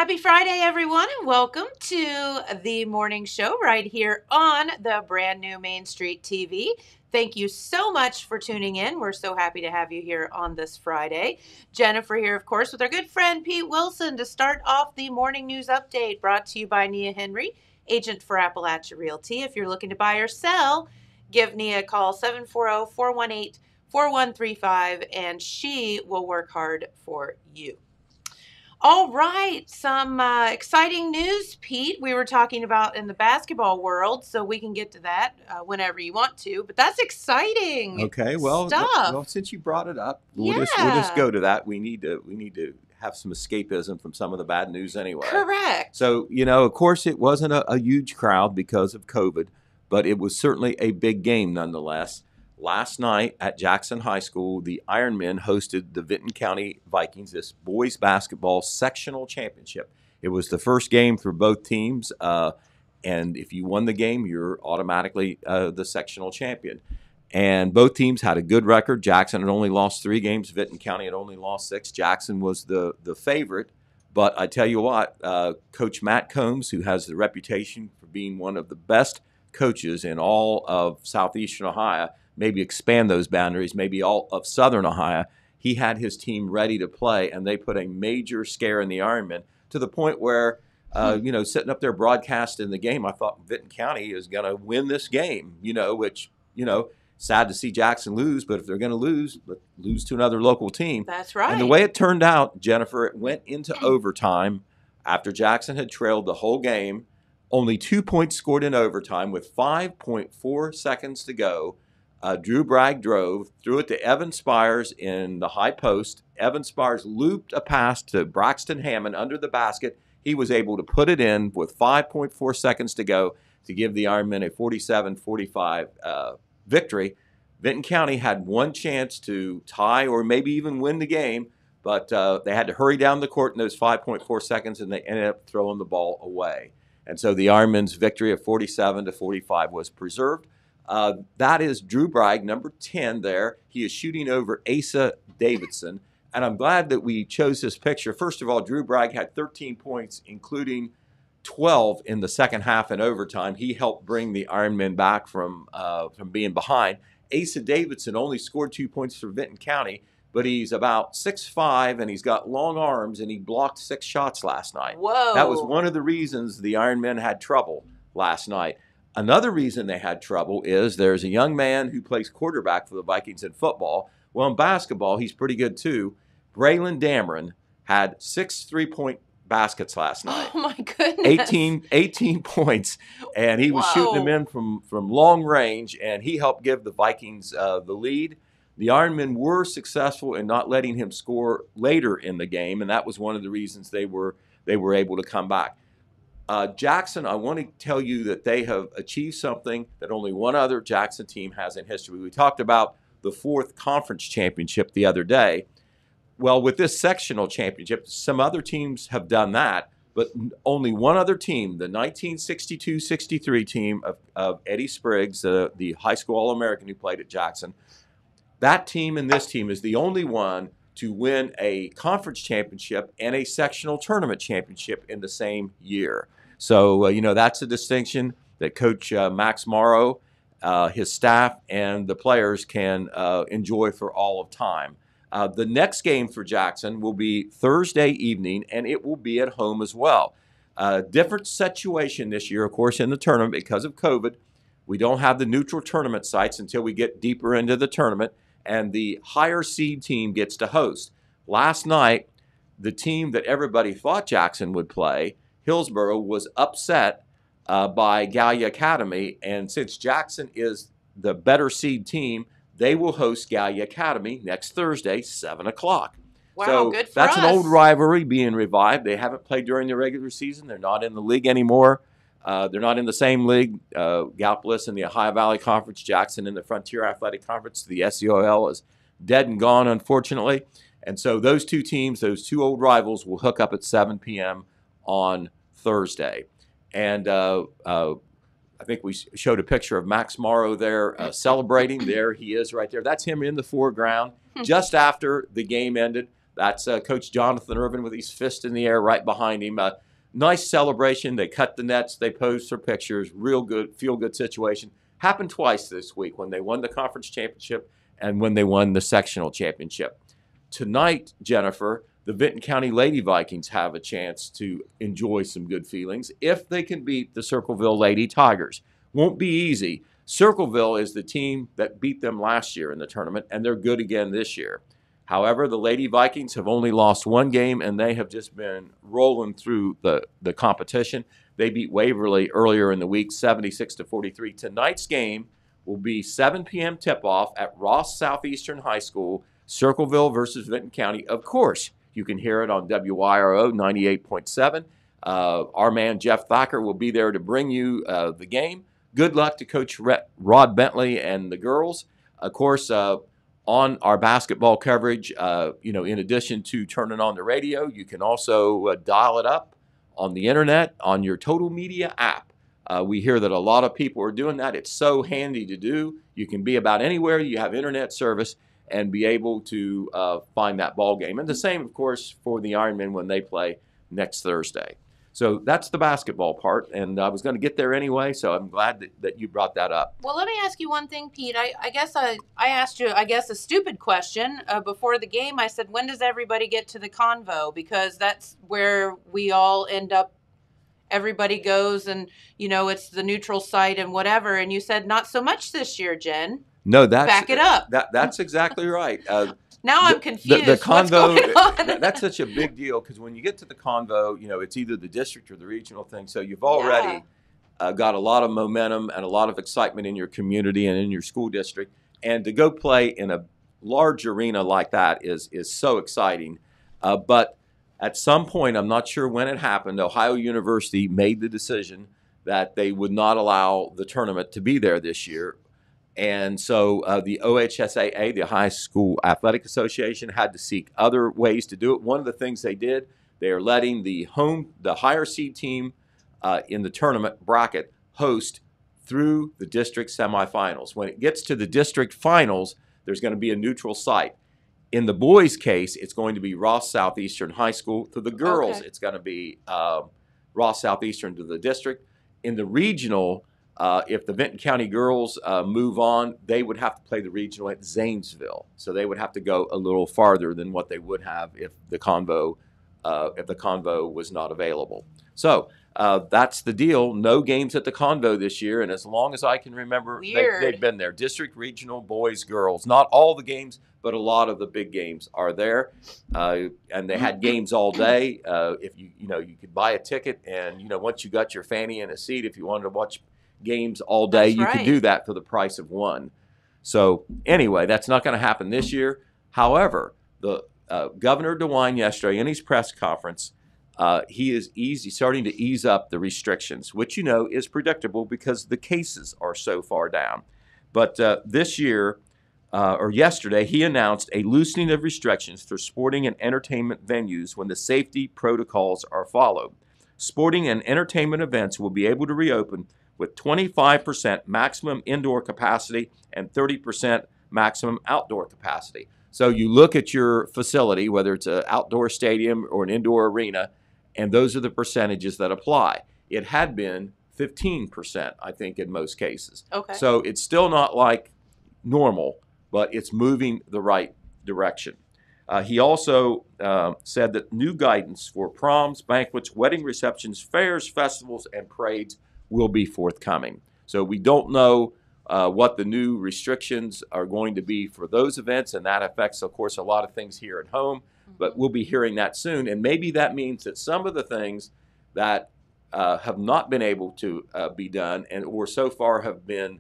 Happy Friday, everyone, and welcome to the morning show right here on the brand new Main Street TV. Thank you so much for tuning in. We're so happy to have you here on this Friday. Jennifer here, of course, with our good friend Pete Wilson to start off the morning news update brought to you by Nia Henry, agent for Appalachia Realty. If you're looking to buy or sell, give Nia a call, 740-418-4135, and she will work hard for you. All right, some exciting news, Pete. We were talking about in the basketball world, so we can get to that whenever you want to. But that's exciting. Okay, well, stuff. Since you brought it up, we'll just go to that. We need to have some escapism from some of the bad news anyway. Correct. So of course, it wasn't a huge crowd because of COVID, but it was certainly a big game nonetheless. Last night at Jackson High School, the Ironmen hosted the Vinton County Vikings, this boys basketball sectional championship. It was the first game for both teams, and if you won the game, you're automatically the sectional champion. And both teams had a good record. Jackson had only lost 3 games. Vinton County had only lost 6. Jackson was the favorite. But I tell you what, Coach Matt Combs, who has the reputation for being one of the best coaches in all of southeastern Ohio, maybe expand those boundaries, maybe all of southern Ohio, he had his team ready to play, and they put a major scare in the Ironmen to the point where, sitting up there broadcasting the game, I thought Vinton County is going to win this game, which, sad to see Jackson lose, but if they're going to lose to another local team. That's right. And the way it turned out, Jennifer, it went into overtime after Jackson had trailed the whole game. Only 2 points scored in overtime with 5.4 seconds to go. Drew Bragg drove, threw it to Evan Spires in the high post. Evan Spires looped a pass to Braxton Hammond under the basket. He was able to put it in with 5.4 seconds to go to give the Ironmen a 47-45 victory. Vinton County had one chance to tie or maybe even win the game, but they had to hurry down the court in those 5.4 seconds, and they ended up throwing the ball away. And so the Ironmen's victory of 47-45 was preserved. That is Drew Bragg, number 10 there. He is shooting over Asa Davidson. And I'm glad that we chose this picture. First of all, Drew Bragg had 13 points, including 12 in the second half in overtime. He helped bring the Ironmen back from being behind. Asa Davidson only scored 2 points for Vinton County, but he's about 6'5", and he's got long arms, and he blocked 6 shots last night. Whoa. That was one of the reasons the Ironmen had trouble last night. Another reason they had trouble is there's a young man who plays quarterback for the Vikings in football. Well, in basketball, he's pretty good too. Braylon Dameron had 6 3-point baskets last night. Oh, my goodness. 18 points, and he was shooting them in from long range, and he helped give the Vikings the lead. The Ironmen were successful in not letting him score later in the game, and that was one of the reasons they were able to come back. Jackson, I want to tell you that they have achieved something that only one other Jackson team has in history. We talked about the 4th conference championship the other day. Well, with this sectional championship, some other teams have done that, but only one other team, the 1962-63 team of Eddie Spriggs, the high school All-American who played at Jackson, that team and this team is the only one to win a conference championship and a sectional tournament championship in the same year. So, that's a distinction that Coach Max Morrow, his staff, and the players can enjoy for all of time. The next game for Jackson will be Thursday evening, and it will be at home as well. Different situation this year, of course, in the tournament because of COVID. We don't have the neutral tournament sites until we get deeper into the tournament, and the higher seed team gets to host. Last night, the team that everybody thought Jackson would play, Hillsboro, was upset by Gaga Academy, and since Jackson is the better seed team, they will host Gaga Academy next Thursday, 7 o'clock. Wow, so good for that's us. An old rivalry being revived. They haven't played during the regular season. They're not in the league anymore. They're not in the same league. Gallipolis in the Ohio Valley Conference, Jackson in the Frontier Athletic Conference. The SEOL is dead and gone, unfortunately. And so those two teams, those two old rivals, will hook up at 7 p.m. on Thursday. And I think we showed a picture of Max Morrow there celebrating. There he is right there. That's him in the foreground just after the game ended. That's Coach Jonathan Irvin with his fist in the air right behind him. Nice celebration. They cut the nets. They posed for pictures. Real good, feel-good situation. Happened twice this week when they won the conference championship and when they won the sectional championship. Tonight, Jennifer, the Vinton County Lady Vikings have a chance to enjoy some good feelings if they can beat the Circleville Lady Tigers. Won't be easy. Circleville is the team that beat them last year in the tournament, and they're good again this year. However, the Lady Vikings have only lost one game, and they have just been rolling through the competition. They beat Waverly earlier in the week, 76-43. Tonight's game will be 7 p.m. tip-off at Ross Southeastern High School, Circleville versus Vinton County. Of course, you can hear it on WYRO 98.7. Our man Jeff Thacker will be there to bring you the game. Good luck to Coach Rod Bentley and the girls. Of course, on our basketball coverage, in addition to turning on the radio, you can also dial it up on the internet on your Total Media app. We hear that a lot of people are doing that. It's so handy to do. You can be about anywhere you have internet service and be able to find that ball game. And the same, of course, for the Ironmen when they play next Thursday. So that's the basketball part, and I was going to get there anyway, so I'm glad that you brought that up. Well, let me ask you one thing, Pete. I guess I asked you, a stupid question before the game. I said, when does everybody get to the convo? Because that's where we all end up. Everybody goes and, it's the neutral site and whatever. And you said, not so much this year, Jen. No, back it up. That's exactly right. Now I'm confused. The convo, what's going on? That's such a big deal because when you get to the convo, it's either the district or the regional thing. So you've already got a lot of momentum and a lot of excitement in your community and in your school district. And to go play in a large arena like that is so exciting. But at some point, I'm not sure when it happened, Ohio University made the decision that they would not allow the tournament to be there this year. And so the OHSAA, the High School Athletic Association, had to seek other ways to do it. One of the things they did, they are letting the higher seed team in the tournament bracket host through the district semifinals. When it gets to the district finals, there's going to be a neutral site. In the boys' case, it's going to be Ross Southeastern High School. For the girls, it's going to be Ross Southeastern to the district. In the regional, if the Vinton County girls move on, they would have to play the regional at Zanesville. So they would have to go a little farther than what they would have if the convo was not available. So that's the deal. No games at the convo this year, and as long as I can remember, they've been there. District, regional, boys, girls. Not all the games, but a lot of the big games are there. And they had games all day. If you could buy a ticket, and once you got your fanny and a seat, if you wanted to watch games all day, you could do that for the price of one. So anyway, that's not going to happen this year. However, the Governor DeWine yesterday in his press conference, he is starting to ease up the restrictions, which is predictable because the cases are so far down. But this year, or yesterday, he announced a loosening of restrictions for sporting and entertainment venues when the safety protocols are followed. Sporting and entertainment events will be able to reopen with 25% maximum indoor capacity and 30% maximum outdoor capacity. So you look at your facility, whether it's an outdoor stadium or an indoor arena, and those are the percentages that apply. It had been 15%, I think, in most cases. Okay. So it's still not like normal, but it's moving the right direction. He also said that new guidance for proms, banquets, wedding receptions, fairs, festivals, and parades will be forthcoming. So we don't know what the new restrictions are going to be for those events, and that affects, of course, a lot of things here at home, but we'll be hearing that soon. And maybe that means that some of the things that have not been able to be done or so far have been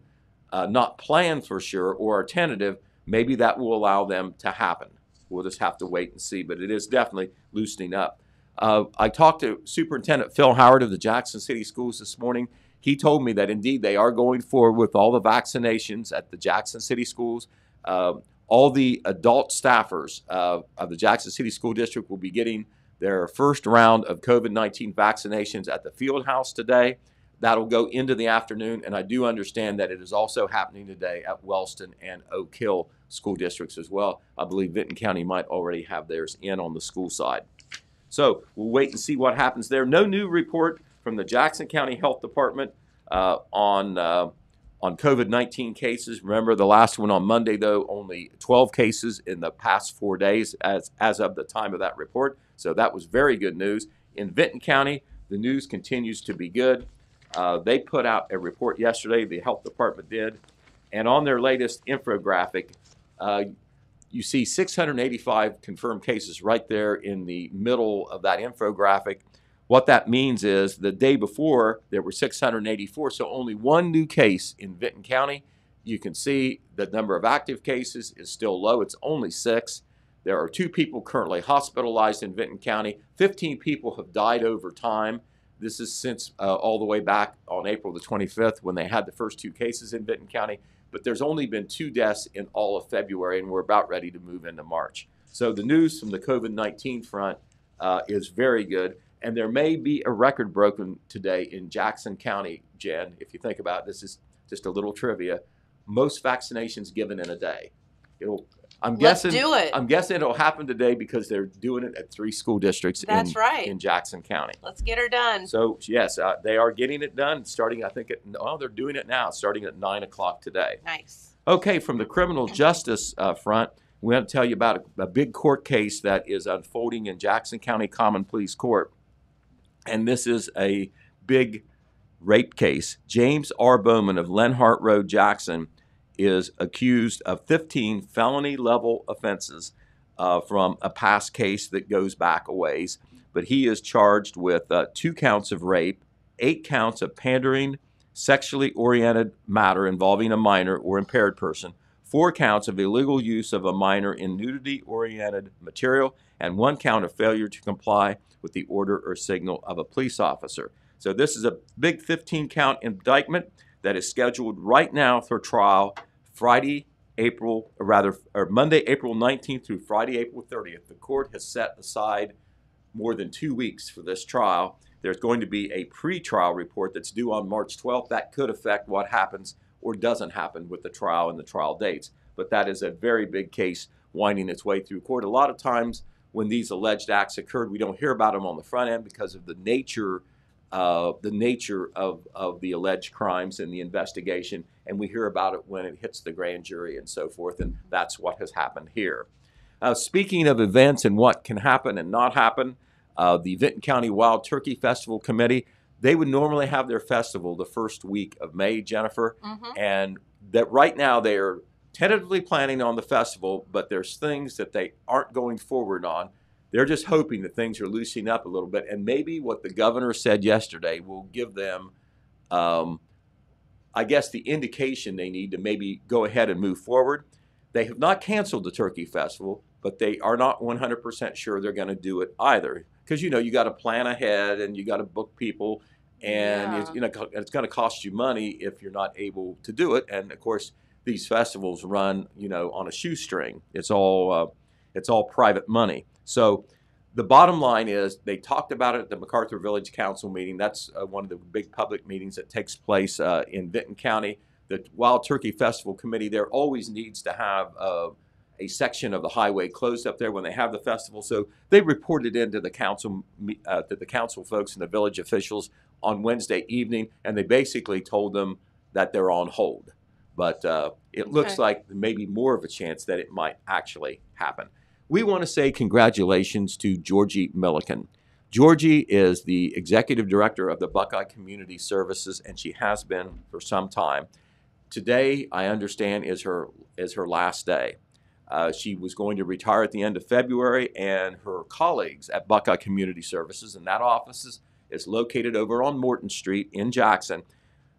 not planned for sure or are tentative, maybe that will allow them to happen. We'll just have to wait and see, but it is definitely loosening up. I talked to Superintendent Phil Howard of the Jackson City Schools this morning. He told me that indeed they are going forward with all the vaccinations at the Jackson City Schools. All the adult staffers of the Jackson City School District will be getting their first round of COVID-19 vaccinations at the field house today. That'll go into the afternoon, and I do understand that it is also happening today at Wellston and Oak Hill school districts as well. I believe Vinton County might already have theirs in on the school side. So we'll wait and see what happens there. No new report from the Jackson County Health Department on COVID-19 cases. Remember the last one on Monday, though, only 12 cases in the past 4 days as of the time of that report. So that was very good news. In Vinton County, the news continues to be good. They put out a report yesterday, the health department did, and on their latest infographic, you see 685 confirmed cases right there in the middle of that infographic. What that means is the day before there were 684, so only one new case in Vinton County. You can see the number of active cases is still low. It's only 6. There are 2 people currently hospitalized in Vinton County. 15 people have died over time. This is since all the way back on April the 25th when they had the first 2 cases in Vinton County. But there's only been 2 deaths in all of February, and we're about ready to move into March. So the news from the COVID-19 front is very good. And there may be a record broken today in Jackson County, Jen. If you think about it, this is just a little trivia. Most vaccinations given in a day. Let's do it. I'm guessing it'll happen today because they're doing it at 3 school districts in Jackson County. Let's get her done. So, yes, they are getting it done starting, I think, they're doing it now, starting at 9 o'clock today. Nice. Okay, from the criminal justice front, we want to tell you about a big court case that is unfolding in Jackson County Common Pleas Court. And this is a big rape case. James R. Bowman of Lenhart Road, Jackson, is accused of 15 felony-level offenses from a past case that goes back a ways. But he is charged with 2 counts of rape, 8 counts of pandering, sexually oriented matter involving a minor or impaired person, 4 counts of illegal use of a minor in nudity-oriented material, and 1 count of failure to comply with the order or signal of a police officer. So this is a big 15-count indictment that is scheduled right now for trial Monday, April 19th through Friday, April 30th. The court has set aside more than 2 weeks for this trial. There's going to be a pre-trial report that's due on March 12th. That could affect what happens or doesn't happen with the trial and the trial dates. But that is a very big case winding its way through court. A lot of times when these alleged acts occurred, we don't hear about them on the front end because of the nature of the alleged crimes and the investigation, and we hear about it when it hits the grand jury and so forth, and that's what has happened here. Speaking of events and what can happen and not happen, the Vinton County Wild Turkey Festival Committee, they would normally have their festival the first week of May, Jennifer, and that right now they are tentatively planning on the festival, but there's things that they aren't going forward on. They're just hoping that things are loosening up a little bit, and maybe what the governor said yesterday will give them, I guess, the indication they need to maybe go ahead and move forward. They have not canceled the Turkey Festival, but they are not 100% sure they're going to do it either. Because, you got to plan ahead, and you got to book people, and it's going to cost you money if you're not able to do it. And, of course, these festivals run, on a shoestring. It's all private money. So the bottom line is they talked about it at the MacArthur Village Council meeting. That's one of the big public meetings that takes place in Vinton County. The Wild Turkey Festival Committee there always needs to have a section of the highway closed up there when they have the festival. So they reported into the council folks and the village officials on Wednesday evening, and they basically told them that they're on hold. But it looks like maybe more of a chance that it might actually happen. We want to say congratulations to Georgie Milliken. Georgie is the executive director of the Buckeye Community Services, and she has been for some time. Today, I understand, is her last day. She was going to retire at the end of February, and her colleagues at Buckeye Community Services, and that office is located over on Morton Street in Jackson.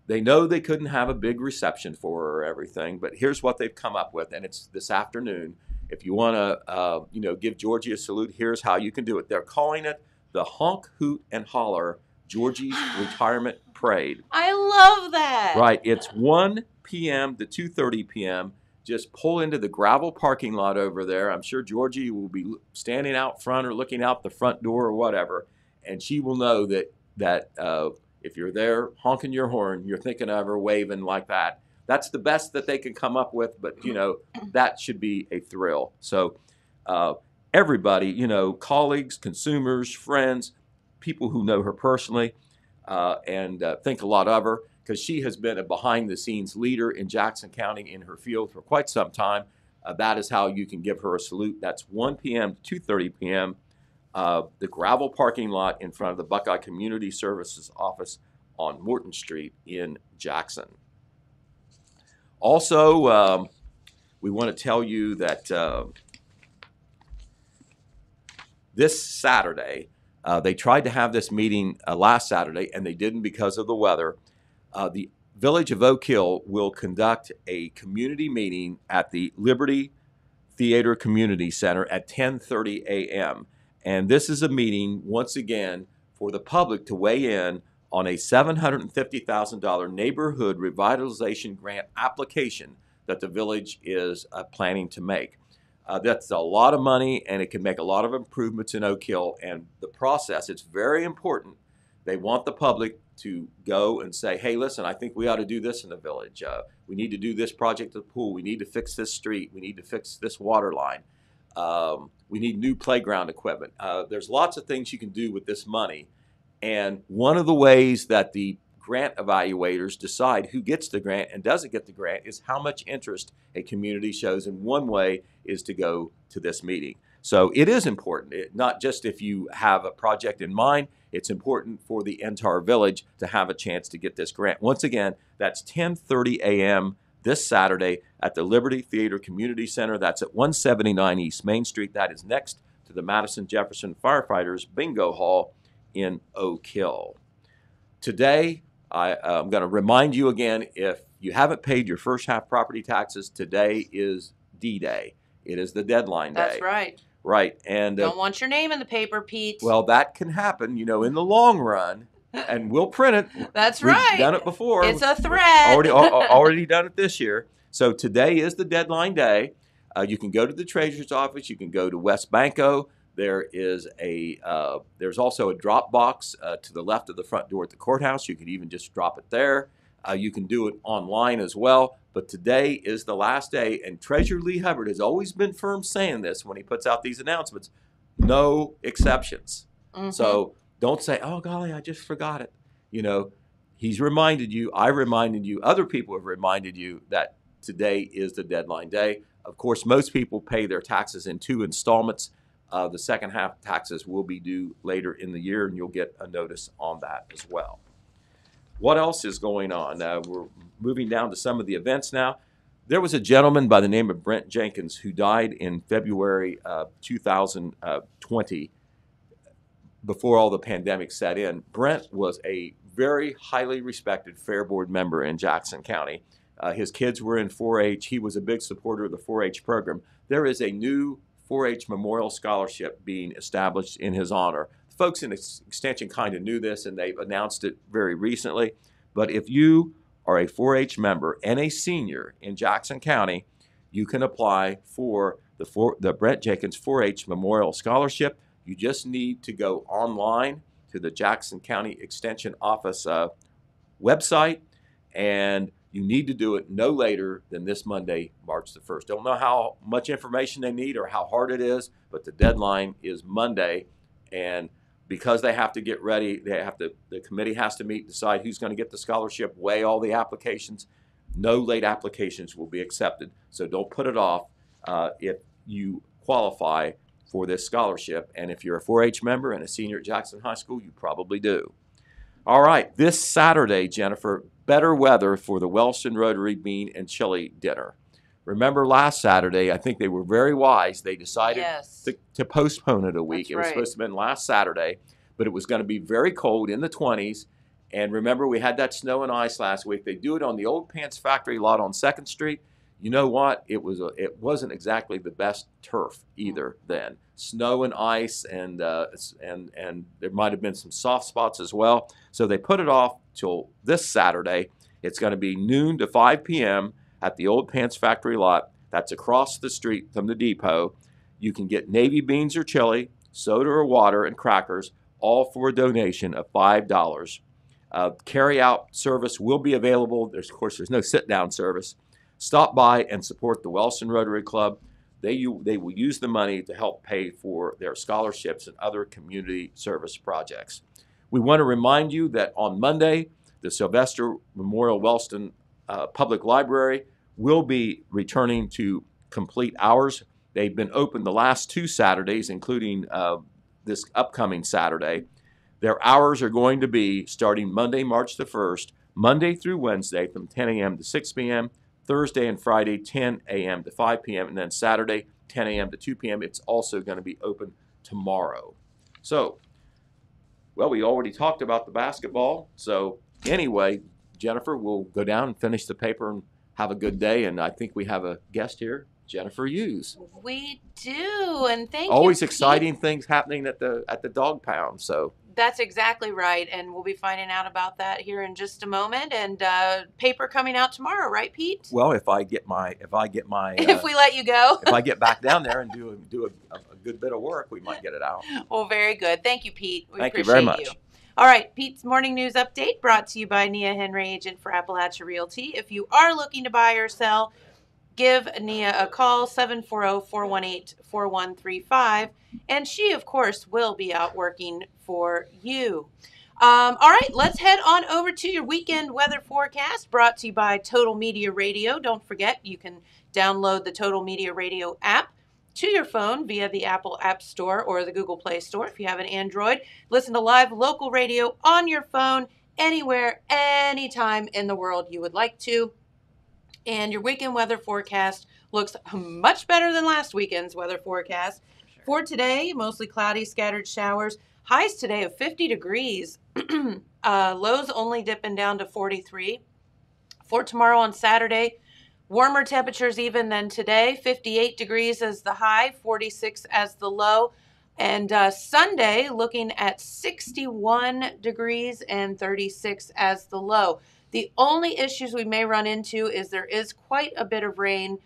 They know they couldn't have a big reception for her or everything, but here's what they've come up with, and it's this afternoon. If you want to, give Georgie a salute, here's how you can do it. They're calling it the Honk, Hoot, and Holler Georgie's Retirement Parade. I love that. Right. It's 1 p.m. to 2:30 p.m. Just pull into the gravel parking lot over there. I'm sure Georgie will be standing out front or looking out the front door or whatever, and she will know that if you're there honking your horn, you're thinking of her, waving like that. That's the best that they can come up with, but that should be a thrill. So everybody, colleagues, consumers, friends, people who know her personally, and think a lot of her, because she has been a behind-the-scenes leader in Jackson County in her field for quite some time. That is how you can give her a salute. That's 1 p.m. to 2:30 p.m. The gravel parking lot in front of the Buckeye Community Services office on Morton Street in Jackson. Also, we want to tell you that this Saturday, they tried to have this meeting last Saturday, and they didn't because of the weather. The Village of Oak Hill will conduct a community meeting at the Liberty Theater Community Center at 10:30 a.m. And this is a meeting, once again, for the public to weigh in on a $750,000 neighborhood revitalization grant application that the village is planning to make. That's a lot of money, and it can make a lot of improvements in Oak Hill. And the process, it's very important. They want the public to go and say, hey, listen, I think we ought to do this in the village. We need to do this project at the pool. We need to fix this street. We need to fix this water line. We need new playground equipment. There's lots of things you can do with this money. And one of the ways that the grant evaluators decide who gets the grant and doesn't get the grant is how much interest a community shows. And one way is to go to this meeting. So it is important, not just if you have a project in mind, it's important for the entire village to have a chance to get this grant. Once again, that's 10:30 a.m. this Saturday at the Liberty Theater Community Center. That's at 179 East Main Street. That is next to the Madison Jefferson Firefighters Bingo Hall in Oak Hill. Today, I'm going to remind you again, if you haven't paid your first half property taxes, today is D-Day. It is the deadline day. That's right. Right. And don't want your name in the paper, Pete. Well, that can happen, in the long run, and we'll print it. That's right. We've done it before. It's a threat. Already done it this year. So today is the deadline day. You can go to the treasurer's office. You can go to West Banco. There is there's also a drop box to the left of the front door at the courthouse. You could even just drop it there. You can do it online as well. But today is the last day, and Treasurer Lee Hubbard has always been firm saying this when he puts out these announcements. No exceptions. Mm-hmm. So don't say, oh, golly, I just forgot it. He's reminded you, I reminded you, other people have reminded you that today is the deadline day. Of course, most people pay their taxes in 2 installments. The second half taxes will be due later in the year, and you'll get a notice on that as well. What else is going on? We're moving down to some of the events now. There was a gentleman by the name of Brent Jenkins who died in February 2020, before all the pandemic set in. Brent was a very highly respected Fair Board member in Jackson County. His kids were in 4-H. He was a big supporter of the 4-H program. There is a new 4-H Memorial Scholarship being established in his honor. Folks in Extension kind of knew this, and they've announced it very recently. But if you are a 4-H member and a senior in Jackson County, you can apply for the Brent Jenkins 4-H Memorial Scholarship. You just need to go online to the Jackson County Extension Office website, and you need to do it no later than this Monday, March the 1st. Don't know how much information they need or how hard it is, but the deadline is Monday, and because they have to get ready, the committee has to meet, decide who's going to get the scholarship, weigh all the applications. No late applications will be accepted, so don't put it off if you qualify for this scholarship. And if you're a 4-H member and a senior at Jackson High School, you probably do. All right, this Saturday, Jennifer, better weather for the Wellston Rotary Bean and Chili Dinner. Remember last Saturday, I think they were very wise. They decided to postpone it a week. It was supposed to have been last Saturday, but it was going to be very cold in the 20s. And remember, we had that snow and ice last week. They do it on the old Pants Factory lot on 2nd Street. You know what? It wasn't exactly the best turf either then. Snow and ice, and there might have been some soft spots as well. So they put it off till this Saturday. It's going to be noon to 5 p.m. at the old Pants Factory lot. That's across the street from the depot. You can get navy beans or chili, soda or water, and crackers, all for a donation of $5. Carry-out service will be available. Of course, there's no sit-down service. Stop by and support the Wellston Rotary Club. They will use the money to help pay for their scholarships and other community service projects. We want to remind you that on Monday, the Sylvester Memorial Wellston Public Library will be returning to complete hours. They've been open the last 2 Saturdays, including this upcoming Saturday. Their hours are going to be starting Monday, March the 1st, Monday through Wednesday from 10 a.m. to 6 p.m., Thursday and Friday, 10 a.m. to 5 p.m., and then Saturday, 10 a.m. to 2 p.m. It's also going to be open tomorrow. So, well, we already talked about the basketball. So, anyway, Jennifer, we'll go down and finish the paper and have a good day. And I think we have a guest here, Jennifer Hughes. We do, and thank you. Always exciting things happening at the dog pound. So. That's exactly right, and we'll be finding out about that here in just a moment. And paper coming out tomorrow, right, Pete? Well, if I get my if we let you go, if I get back down there and do a good bit of work, we might get it out. Well, very good. Thank you, Pete. We Thank you appreciate very much. you. All right, Pete's Morning News Update brought to you by Nia Henry, agent for Appalachia Realty. If you are looking to buy or sell, give Nia a call, 740-418-4135, and she, of course, will be out working for you. All right, let's head on over to your weekend weather forecast brought to you by Total Media Radio. Don't forget, you can download the Total Media Radio app to your phone via the Apple App Store or the Google Play Store if you have an Android. Listen to live local radio on your phone anywhere, anytime in the world you would like to. And your weekend weather forecast looks much better than last weekend's weather forecast. Sure. For today, mostly cloudy, scattered showers. Highs today of 50 degrees. Lows only dipping down to 43. For tomorrow on Saturday, warmer temperatures even than today. 58 degrees as the high, 46 as the low. And Sunday, looking at 61 degrees and 36 as the low. The only issues we may run into is there is quite a bit of rain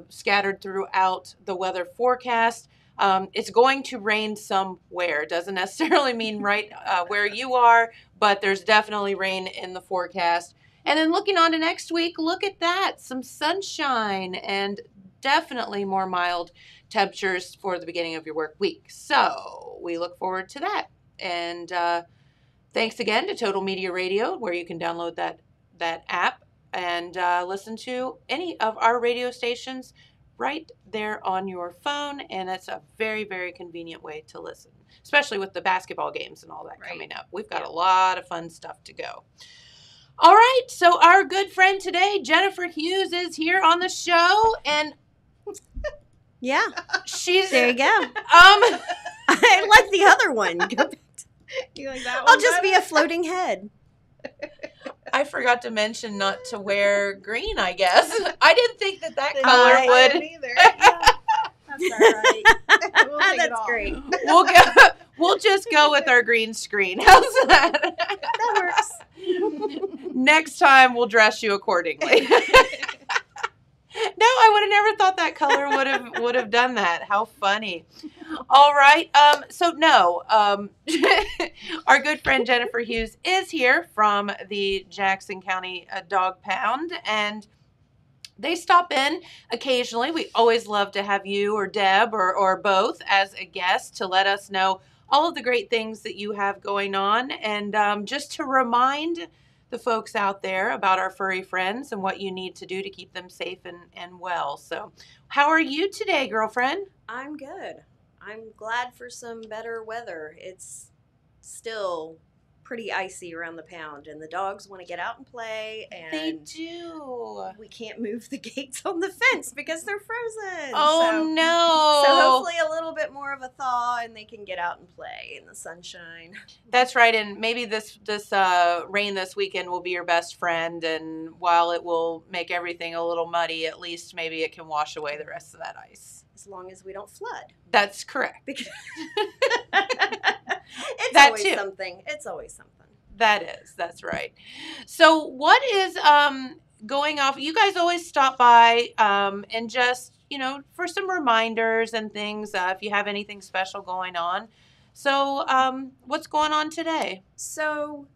scattered throughout the weather forecast. It's going to rain somewhere. It doesn't necessarily mean right where you are, but there's definitely rain in the forecast. And then looking on to next week, look at that. Some sunshine and definitely more mild temperatures for the beginning of your work week. So we look forward to that. And thanks again to Total Media Radio, where you can download that app and listen to any of our radio stations right there on your phone. And it's a very, very convenient way to listen, especially with the basketball games and all that coming up. We've got a lot of fun stuff to go. All right, so our good friend today, Jennifer Hughes, is here on the show, and yeah, she's there. You go. I like the other one. You like that one? I'll just be a floating head. I forgot to mention not to wear green, I guess. I didn't think that color I would. didn't either. Yeah. That's all right. We'll take it That's all. great. We'll just go with our green screen. How's that? That works. Next time we'll dress you accordingly. No, I would have never thought that color would have done that. How funny. All right. Our good friend Jennifer Hughes is here from the Jackson County Dog Pound, and they stop in occasionally. We always love to have you or Deb or both as a guest to let us know all of the great things that you have going on, and just to remind the folks out there about our furry friends and what you need to do to keep them safe and well. So how are you today, girlfriend? I'm good. I'm glad for some better weather. It's still pretty icy around the pound, and the dogs want to get out and play, and They do. we can't move the gates on the fence because they're frozen. Oh, no. So hopefully a little bit more of a thaw, and they can get out and play in the sunshine. That's right, and maybe this rain this weekend will be your best friend, and while it will make everything a little muddy, at least maybe it can wash away the rest of that ice. As long as we don't flood. That's correct. Because That always too. something. It's always something. That's right. So what is going off? You guys always stop by and just, for some reminders and things if you have anything special going on. So what's going on today? So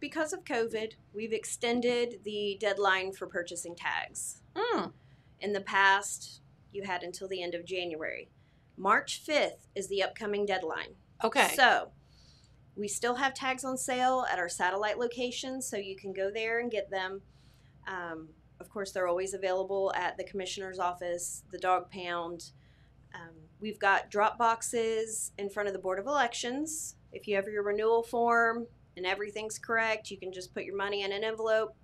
because of COVID, we've extended the deadline for purchasing tags. In the past, you had until the end of January. March 5th is the upcoming deadline. Okay. So we still have tags on sale at our satellite locations, so you can go there and get them. Of course, they're always available at the commissioner's office, the dog pound. We've got drop boxes in front of the Board of Elections. If you have your renewal form and everything's correct, you can just put your money in an envelope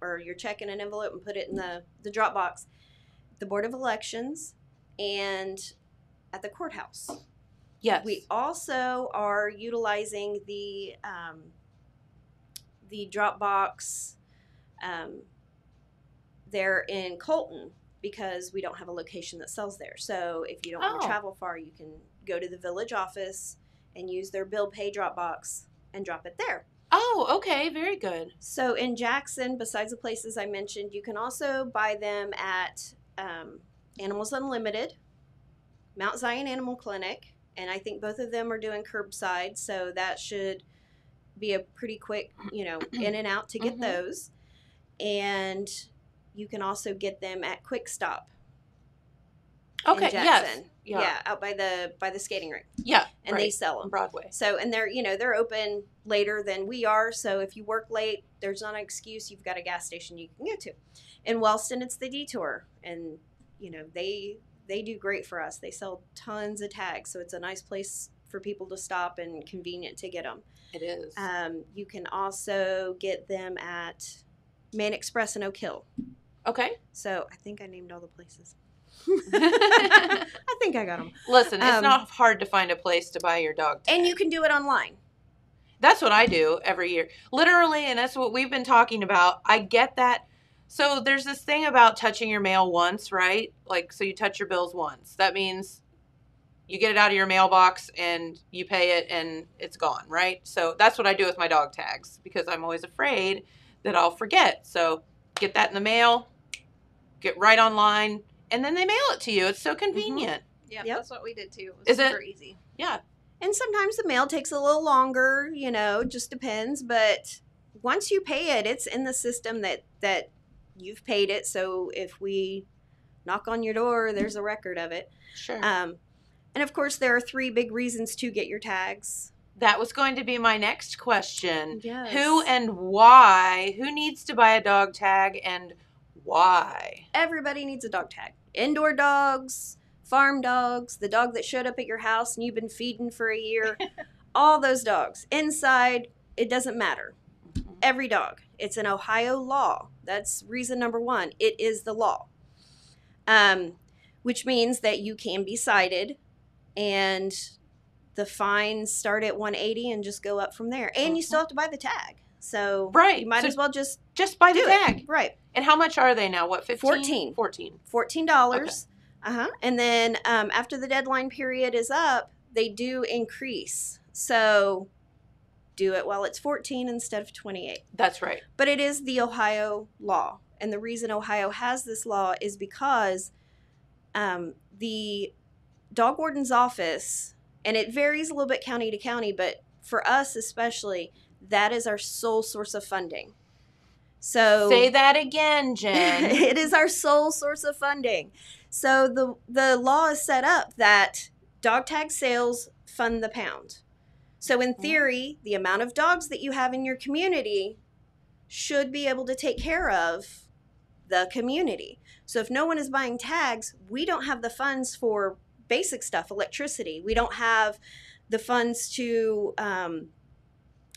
or your check in an envelope and put it in the drop box. The Board of Elections and at the courthouse. Yes. We also are utilizing the drop box there in Colton because we don't have a location that sells there. So if you don't want to travel far, you can go to the village office and use their bill pay drop box and drop it there. Oh, okay. Very good. So in Jackson, besides the places I mentioned, you can also buy them at Animals Unlimited, Mount Zion Animal Clinic, and I think both of them are doing curbside, so that should be a pretty quick, in and out to get those. And you can also get them at Quick Stop. Okay. In Jackson. Yes. Yeah, out by the skating rink. Yeah. And they sell them. Broadway. So, and they're open later than we are. So if you work late, there's not an excuse. You've got a gas station you can go to. In Wellston, it's the Detour, and they do great for us. They sell tons of tags, so it's a nice place for people to stop and convenient to get them. It is. You can also get them at Man Express in Oak Hill. Okay. So I think I named all the places. I think I got them. Listen, it's not hard to find a place to buy your dog tag. And you can do it online. That's what I do every year. Literally, and that's what we've been talking about. I get that. So there's this thing about touching your mail once, right? Like, so you touch your bills once. That means you get it out of your mailbox and you pay it and it's gone, right? So that's what I do with my dog tags because I'm always afraid that I'll forget. So get that in the mail, get right online, and then they mail it to you. It's so convenient. Yeah, Yep. that's what we did too. It was super easy. Yeah. And sometimes the mail takes a little longer, just depends. But once you pay it, it's in the system that you've paid it. So if we knock on your door, there's a record of it. Sure. And of course, there are 3 big reasons to get your tags. That was going to be my next question. Yes. Who and why? Who needs to buy a dog tag and why? Everybody needs a dog tag. Indoor dogs, farm dogs, the dog that showed up at your house and you've been feeding for a year. All those dogs. Inside, it doesn't matter. Every dog. It's an Ohio law. That's reason number 1. It is the law. Which means that you can be cited and the fines start at $180 and just go up from there. And you still have to buy the tag. So right. you might as well just buy the do tag. It. Right. And how much are they now? What, 15? 14. $14. Okay. And then after the deadline period is up, they do increase. So do it while it's 14 instead of 28. That's right. But it is the Ohio law. And the reason Ohio has this law is because the dog warden's office, and it varies a little bit county to county, but for us especially, that is our sole source of funding. So say that again, Jen. It is our sole source of funding. So the law is set up that dog tag sales fund the pound. So in theory, the amount of dogs that you have in your community should be able to take care of the community. So if no one is buying tags, we don't have the funds for basic stuff, electricity. We don't have the funds to, and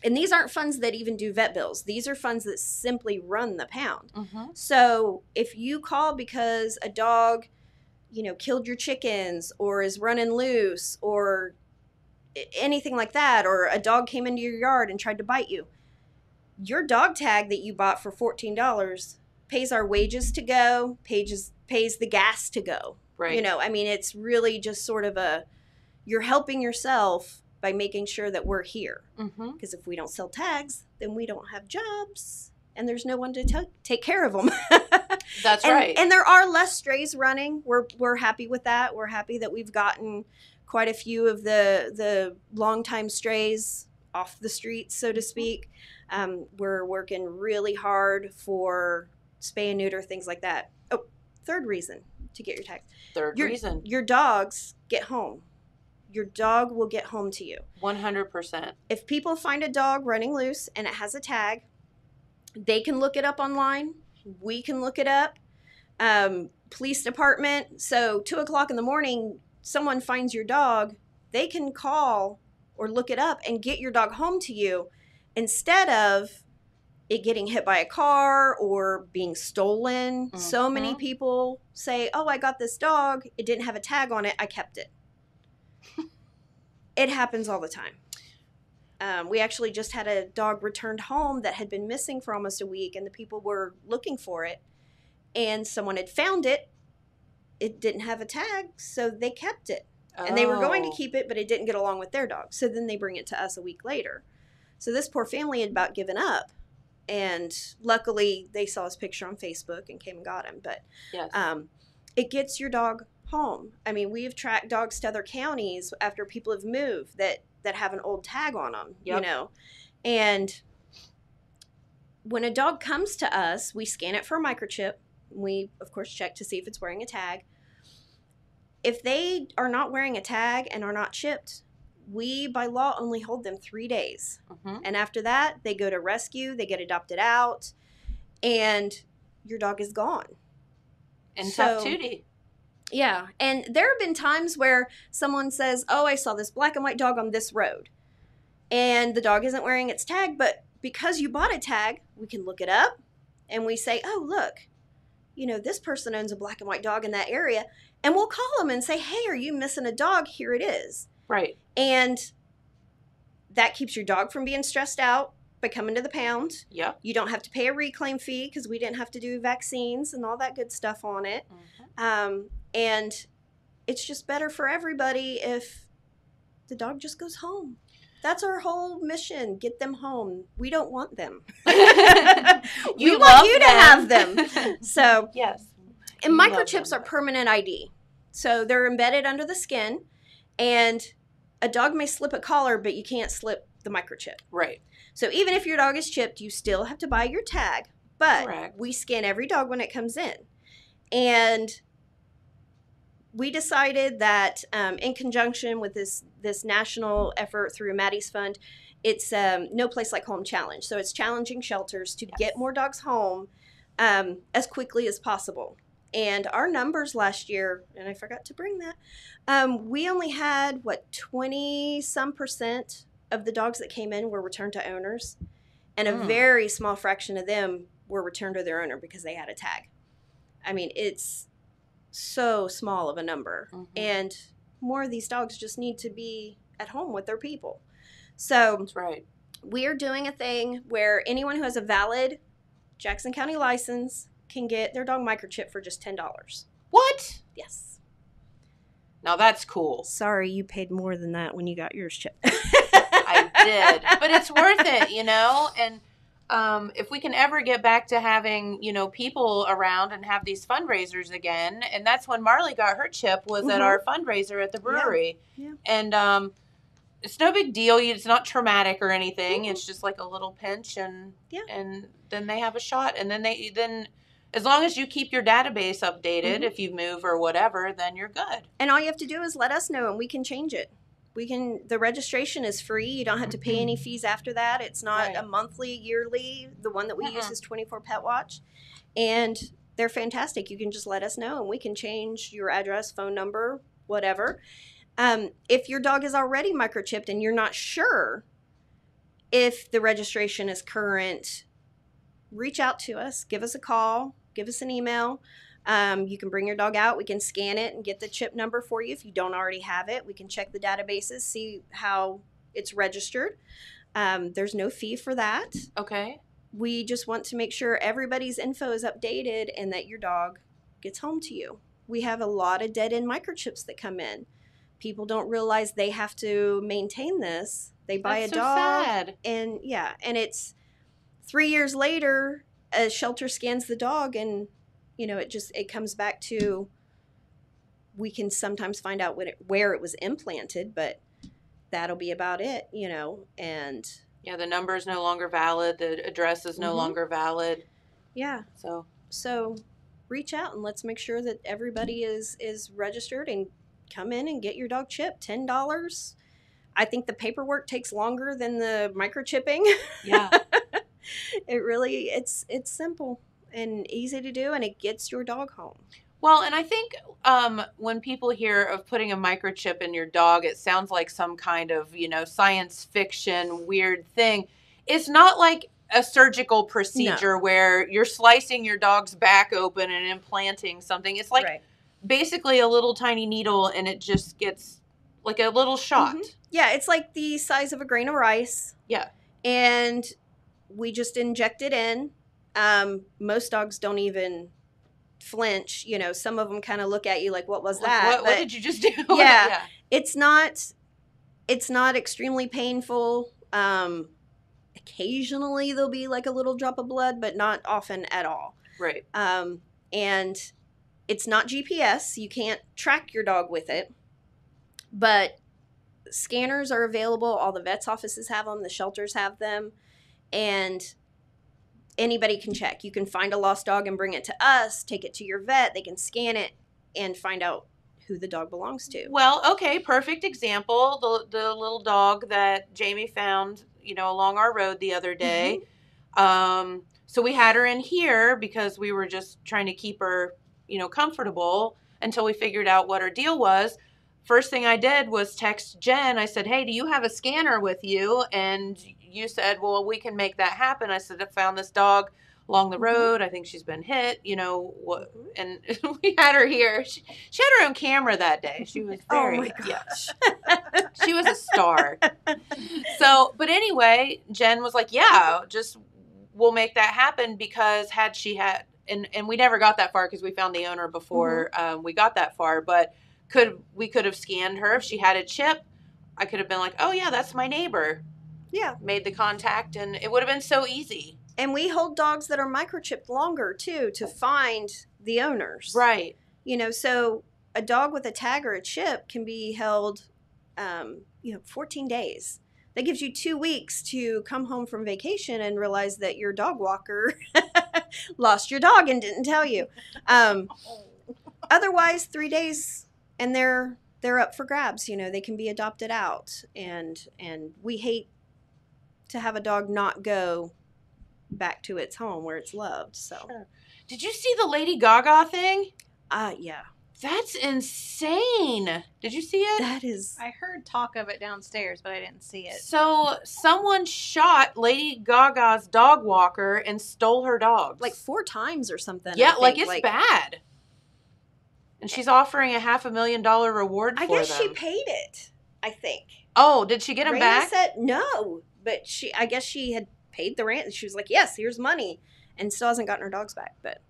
these aren't funds that even do vet bills. These are funds that simply run the pound. So if you call because a dog, killed your chickens or is running loose or anything like that, or a dog came into your yard and tried to bite you, your dog tag that you bought for $14 pays our wages to go, pays the gas to go. Right. It's really just sort of you're helping yourself by making sure that we're here. Because if we don't sell tags, then we don't have jobs and there's no one to take care of them. That's right. And there are less strays running. We're happy with that. We're happy that we've gotten quite a few of the longtime strays off the streets, so to speak. We're working really hard for spay and neuter, things like that. Oh, third reason to get your tags. Third reason. Your dogs get home. Your dog will get home to you. 100%. If people find a dog running loose and it has a tag, they can look it up online. We can look it up. Police department. So 2:00 in the morning, someone finds your dog, they can call or look it up and get your dog home to you instead of it getting hit by a car or being stolen. Mm-hmm. So many people say, oh, I got this dog. It didn't have a tag on it. I kept it. It happens all the time. We actually just had a dog returned home that had been missing for almost a week, and the people were looking for it, and someone had found it. It didn't have a tag, so they kept it. And they were going to keep it, but it didn't get along with their dog. So then they bring it to us a week later. So this poor family had about given up. And luckily, they saw his picture on Facebook and came and got him. But yes. It gets your dog home. I mean, we've tracked dogs to other counties after people have moved that have an old tag on them, you know. And when a dog comes to us, we scan it for a microchip. We, of course, check to see if it's wearing a tag. If they are not wearing a tag and are not chipped, we, by law, only hold them 3 days. Mm-hmm. And after that, they go to rescue, they get adopted out, and your dog is gone. And tough tootie. Yeah. And there have been times where someone says, oh, I saw this black and white dog on this road. And the dog isn't wearing its tag, but because you bought a tag, we can look it up, and we say, oh, look, you know, this person owns a black and white dog in that area. And we'll call them and say, hey, are you missing a dog? Here it is. Right. And that keeps your dog from being stressed out by coming to the pound. Yep. You don't have to pay a reclaim fee because we didn't have to do vaccines and all that good stuff on it. Mm-hmm. And it's just better for everybody if the dog just goes home. That's our whole mission. Get them home. We don't want them. We want you to have them. So yes. And microchips are permanent ID. So they're embedded under the skin, and a dog may slip a collar, but you can't slip the microchip. Right. So even if your dog is chipped, you still have to buy your tag, but Correct. We scan every dog when it comes in. And we decided that in conjunction with this national effort through Maddie's Fund, it's No Place Like Home Challenge. So it's challenging shelters to get more dogs home as quickly as possible. And our numbers last year, and I forgot to bring that, we only had, 20-some% of the dogs that came in were returned to owners. And a very small fraction of them were returned to their owner because they had a tag. I mean, it's so small of a number. Mm-hmm. And more of these dogs just need to be at home with their people. So that's right. We are doing a thing where anyone who has a valid Jackson County license can get their dog microchip for just $10. What? Yes. Now that's cool. Sorry, you paid more than that when you got yours chipped. I did. But it's worth it, you know? And if we can ever get back to having, you know, people around and have these fundraisers again, and that's when Marley got her chip, was at our fundraiser at the brewery. Yeah. And it's no big deal. It's not traumatic or anything. It's just like a little pinch, and then they have a shot, and then as long as you keep your database updated, if you move or whatever, then you're good. And all you have to do is let us know, and we can change it. The registration is free. You don't have to pay any fees after that. It's not a monthly, yearly. The one that we use is 24 Pet Watch. And they're fantastic. You can just let us know, and we can change your address, phone number, whatever. If your dog is already microchipped and you're not sure if the registration is current, reach out to us. Give us a call. Give us an email. You can bring your dog out. We can scan it and get the chip number for you if you don't already have it. We can check the databases, see how it's registered. There's no fee for that. Okay. We just want to make sure everybody's info is updated and that your dog gets home to you. We have a lot of dead-end microchips that come in. People don't realize they have to maintain this. They buy a dog. Sad. And it's 3 years later, a shelter scans the dog, and you know, it comes back to, we can sometimes find out where it was implanted, but that'll be about it, and Yeah, the number is no longer valid. The address is no Mhm. longer valid. yeah. So reach out and let's make sure that everybody is registered and come in and get your dog chipped. $10. I think the paperwork takes longer than the microchipping. Yeah. It's simple and easy to do, and it gets your dog home. Well, and I think when people hear of putting a microchip in your dog, it sounds like some kind of, science fiction weird thing. It's not like a surgical procedure where you're slicing your dog's back open and implanting something. It's like basically a little tiny needle, and it just gets like a little shot. Mm-hmm. Yeah, it's like the size of a grain of rice. Yeah. And we just inject it in. Most dogs don't even flinch. Some of them kind of look at you like, what was that? What did you just do? Yeah. It's not extremely painful. Occasionally there'll be like a little drop of blood, but not often at all. Right. And it's not GPS. You can't track your dog with it. But scanners are available. All the vets' offices have them. The shelters have them. And anybody can check. You can find a lost dog and bring it to us, take it to your vet. They can scan it and find out who the dog belongs to. Well, okay, perfect example. The little dog that Jamie found, along our road the other day. Mm-hmm. So we had her in here because we were just trying to keep her, comfortable until we figured out what her deal was. First thing I did was text Jen. I said, hey, do you have a scanner with you? And you said, well, we can make that happen. I said, I found this dog along the road. I think she's been hit, and we had her here. She had her own camera that day. She was very, oh my gosh. She was a star. So, but anyway, Jen was like, yeah, just we'll make that happen, because had she had, and we never got that far because we found the owner before we got that far, but we could have scanned her. If she had a chip, I could have been like, oh yeah, that's my neighbor. Yeah. Made the contact, and it would have been so easy. And we hold dogs that are microchipped longer too to find the owners. Right. So a dog with a tag or a chip can be held 14 days. That gives you 2 weeks to come home from vacation and realize that your dog walker lost your dog and didn't tell you. Otherwise, 3 days and they're up for grabs. They can be adopted out, and we hate to have a dog not go back to its home where it's loved. So, sure. Did you see the Lady Gaga thing? Yeah. That's insane. Did you see it? That is. I heard talk of it downstairs, but I didn't see it. So someone shot Lady Gaga's dog walker and stole her dogs. Like 4 times or something. Yeah, I think. it's bad. And she's offering $500,000 reward for them. I guess she paid it, I think. Oh, did she get them Raina back? said no, but I guess she had paid the rent. She was like, yes, here's money, and still hasn't gotten her dogs back. But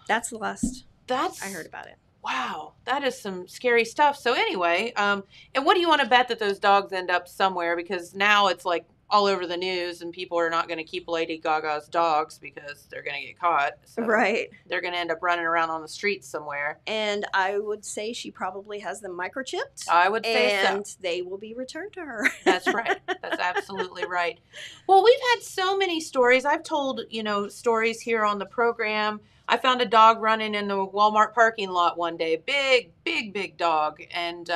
that's the last I heard about it. Wow, that is some scary stuff. So anyway, and what do you want to bet that those dogs end up somewhere? Because now it's like all over the news, and people are not going to keep Lady Gaga's dogs because they're going to get caught. So Right. They're going to end up running around on the streets somewhere. And I would say she probably has them microchipped. I would say so. And they will be returned to her. That's right. That's absolutely right. Well, we've had so many stories. I've told, stories here on the program. I found a dog running in the Walmart parking lot one day. Big dog. And,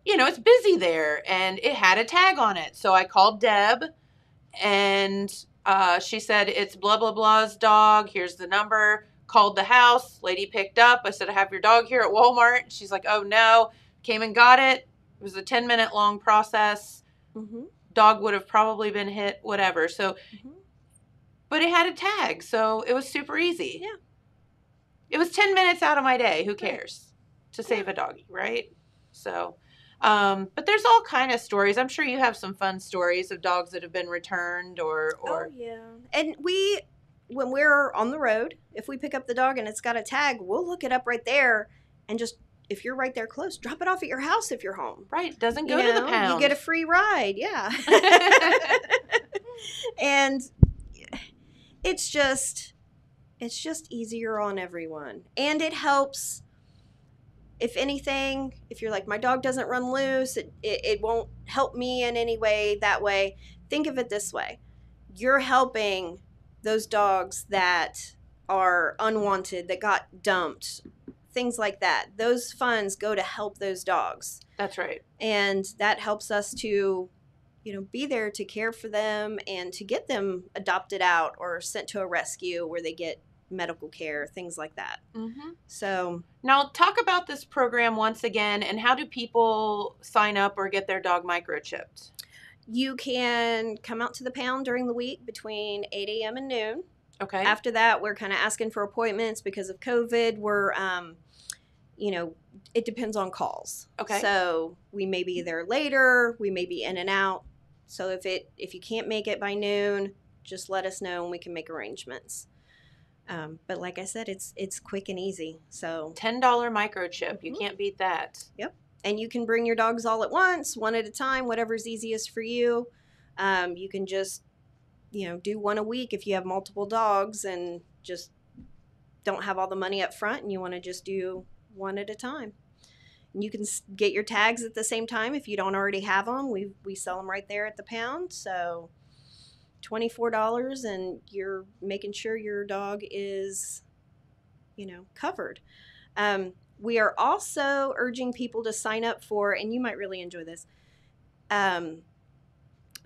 it's busy there, and it had a tag on it. So I called Deb, and she said, it's blah, blah, blah's dog. Here's the number. Called the house. Lady picked up. I said, I have your dog here at Walmart. She's like, oh, no. Came and got it. It was a 10-minute long process. Mm-hmm. Dog would have probably been hit, whatever. So, but it had a tag, so it was super easy. Yeah. It was 10 minutes out of my day. Who cares? To save a doggy, right? So, but there's all kind of stories. I'm sure you have some fun stories of dogs that have been returned or. Oh, yeah. And when we're on the road, if we pick up the dog and it's got a tag, we'll look it up right there and just, if you're right there close, drop it off at your house if you're home. Right. Doesn't go to the pound. You get a free ride. Yeah. And it's just easier on everyone. And it helps if anything, if you're like, my dog doesn't run loose, it won't help me in any way that way, think of it this way. You're helping those dogs that are unwanted, that got dumped, things like that. Those funds go to help those dogs. That's right. And that helps us to, be there to care for them and to get them adopted out or sent to a rescue where they get medical care, things like that. Mm-hmm. So now talk about this program once again, and how do people sign up or get their dog microchipped? You can come out to the pound during the week between 8 a.m. and noon. Okay. After that, we're kind of asking for appointments because of COVID. We're, it depends on calls. Okay. So we may be there later. We may be in and out. So if you can't make it by noon, just let us know and we can make arrangements. But like I said, it's quick and easy. So $10 microchip. You can't beat that. Yep. And you can bring your dogs all at once, one at a time, whatever's easiest for you. You can just, do one a week if you have multiple dogs and just don't have all the money up front and you want to just do one at a time. And you can get your tags at the same time if you don't already have them. We sell them right there at the pound. So $24 and you're making sure your dog is, covered. We are also urging people to sign up for, and you might really enjoy this,